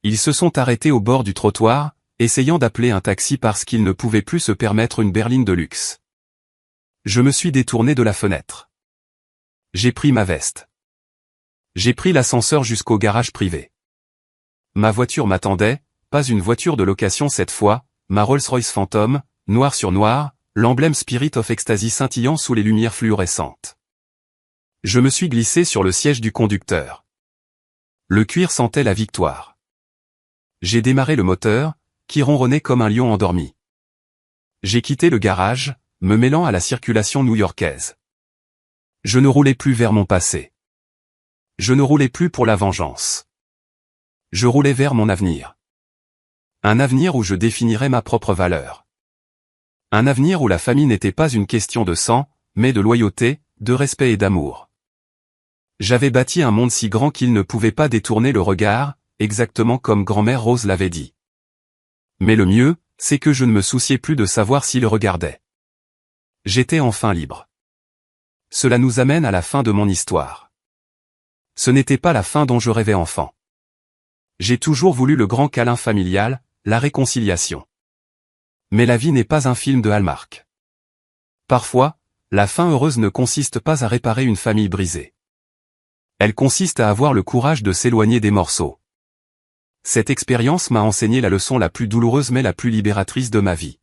[SPEAKER 1] Ils se sont arrêtés au bord du trottoir, essayant d'appeler un taxi parce qu'ils ne pouvaient plus se permettre une berline de luxe. Je me suis détourné de la fenêtre. J'ai pris ma veste. J'ai pris l'ascenseur jusqu'au garage privé. Ma voiture m'attendait, pas une voiture de location cette fois, ma Rolls-Royce Phantom, noir sur noir, l'emblème Spirit of Ecstasy scintillant sous les lumières fluorescentes. Je me suis glissé sur le siège du conducteur. Le cuir sentait la victoire. J'ai démarré le moteur, qui ronronnait comme un lion endormi. J'ai quitté le garage, me mêlant à la circulation new-yorkaise. Je ne roulais plus vers mon passé. Je ne roulais plus pour la vengeance. Je roulais vers mon avenir. Un avenir où je définirais ma propre valeur. Un avenir où la famille n'était pas une question de sang, mais de loyauté, de respect et d'amour. J'avais bâti un monde si grand qu'il ne pouvait pas détourner le regard, exactement comme grand-mère Rose l'avait dit. Mais le mieux, c'est que je ne me souciais plus de savoir s'il regardait. J'étais enfin libre. Cela nous amène à la fin de mon histoire. Ce n'était pas la fin dont je rêvais enfant. J'ai toujours voulu le grand câlin familial, la réconciliation. Mais la vie n'est pas un film de Hallmark. Parfois, la fin heureuse ne consiste pas à réparer une famille brisée. Elle consiste à avoir le courage de s'éloigner des morceaux. Cette expérience m'a enseigné la leçon la plus douloureuse mais la plus libératrice de ma vie.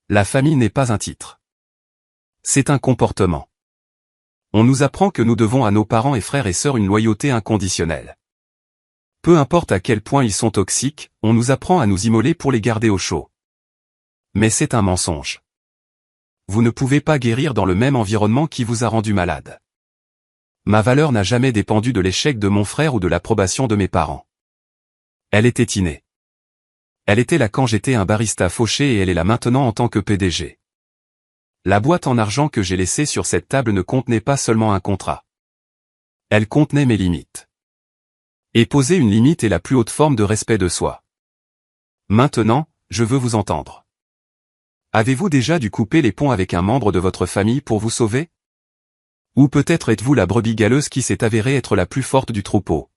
[SPEAKER 1] La famille n'est pas un titre. C'est un comportement. On nous apprend que nous devons à nos parents et frères et sœurs une loyauté inconditionnelle. Peu importe à quel point ils sont toxiques, on nous apprend à nous immoler pour les garder au chaud. Mais c'est un mensonge. Vous ne pouvez pas guérir dans le même environnement qui vous a rendu malade. Ma valeur n'a jamais dépendu de l'échec de mon frère ou de l'approbation de mes parents. Elle était innée. Elle était là quand j'étais un barista fauché et elle est là maintenant en tant que PDG. La boîte en argent que j'ai laissée sur cette table ne contenait pas seulement un contrat. Elle contenait mes limites. Et poser une limite est la plus haute forme de respect de soi. Maintenant, je veux vous entendre. Avez-vous déjà dû couper les ponts avec un membre de votre famille pour vous sauver? Ou peut-être êtes-vous la brebis galeuse qui s'est avérée être la plus forte du troupeau?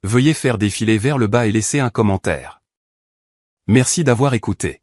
[SPEAKER 1] Veuillez faire défiler vers le bas et laisser un commentaire. Merci d'avoir écouté.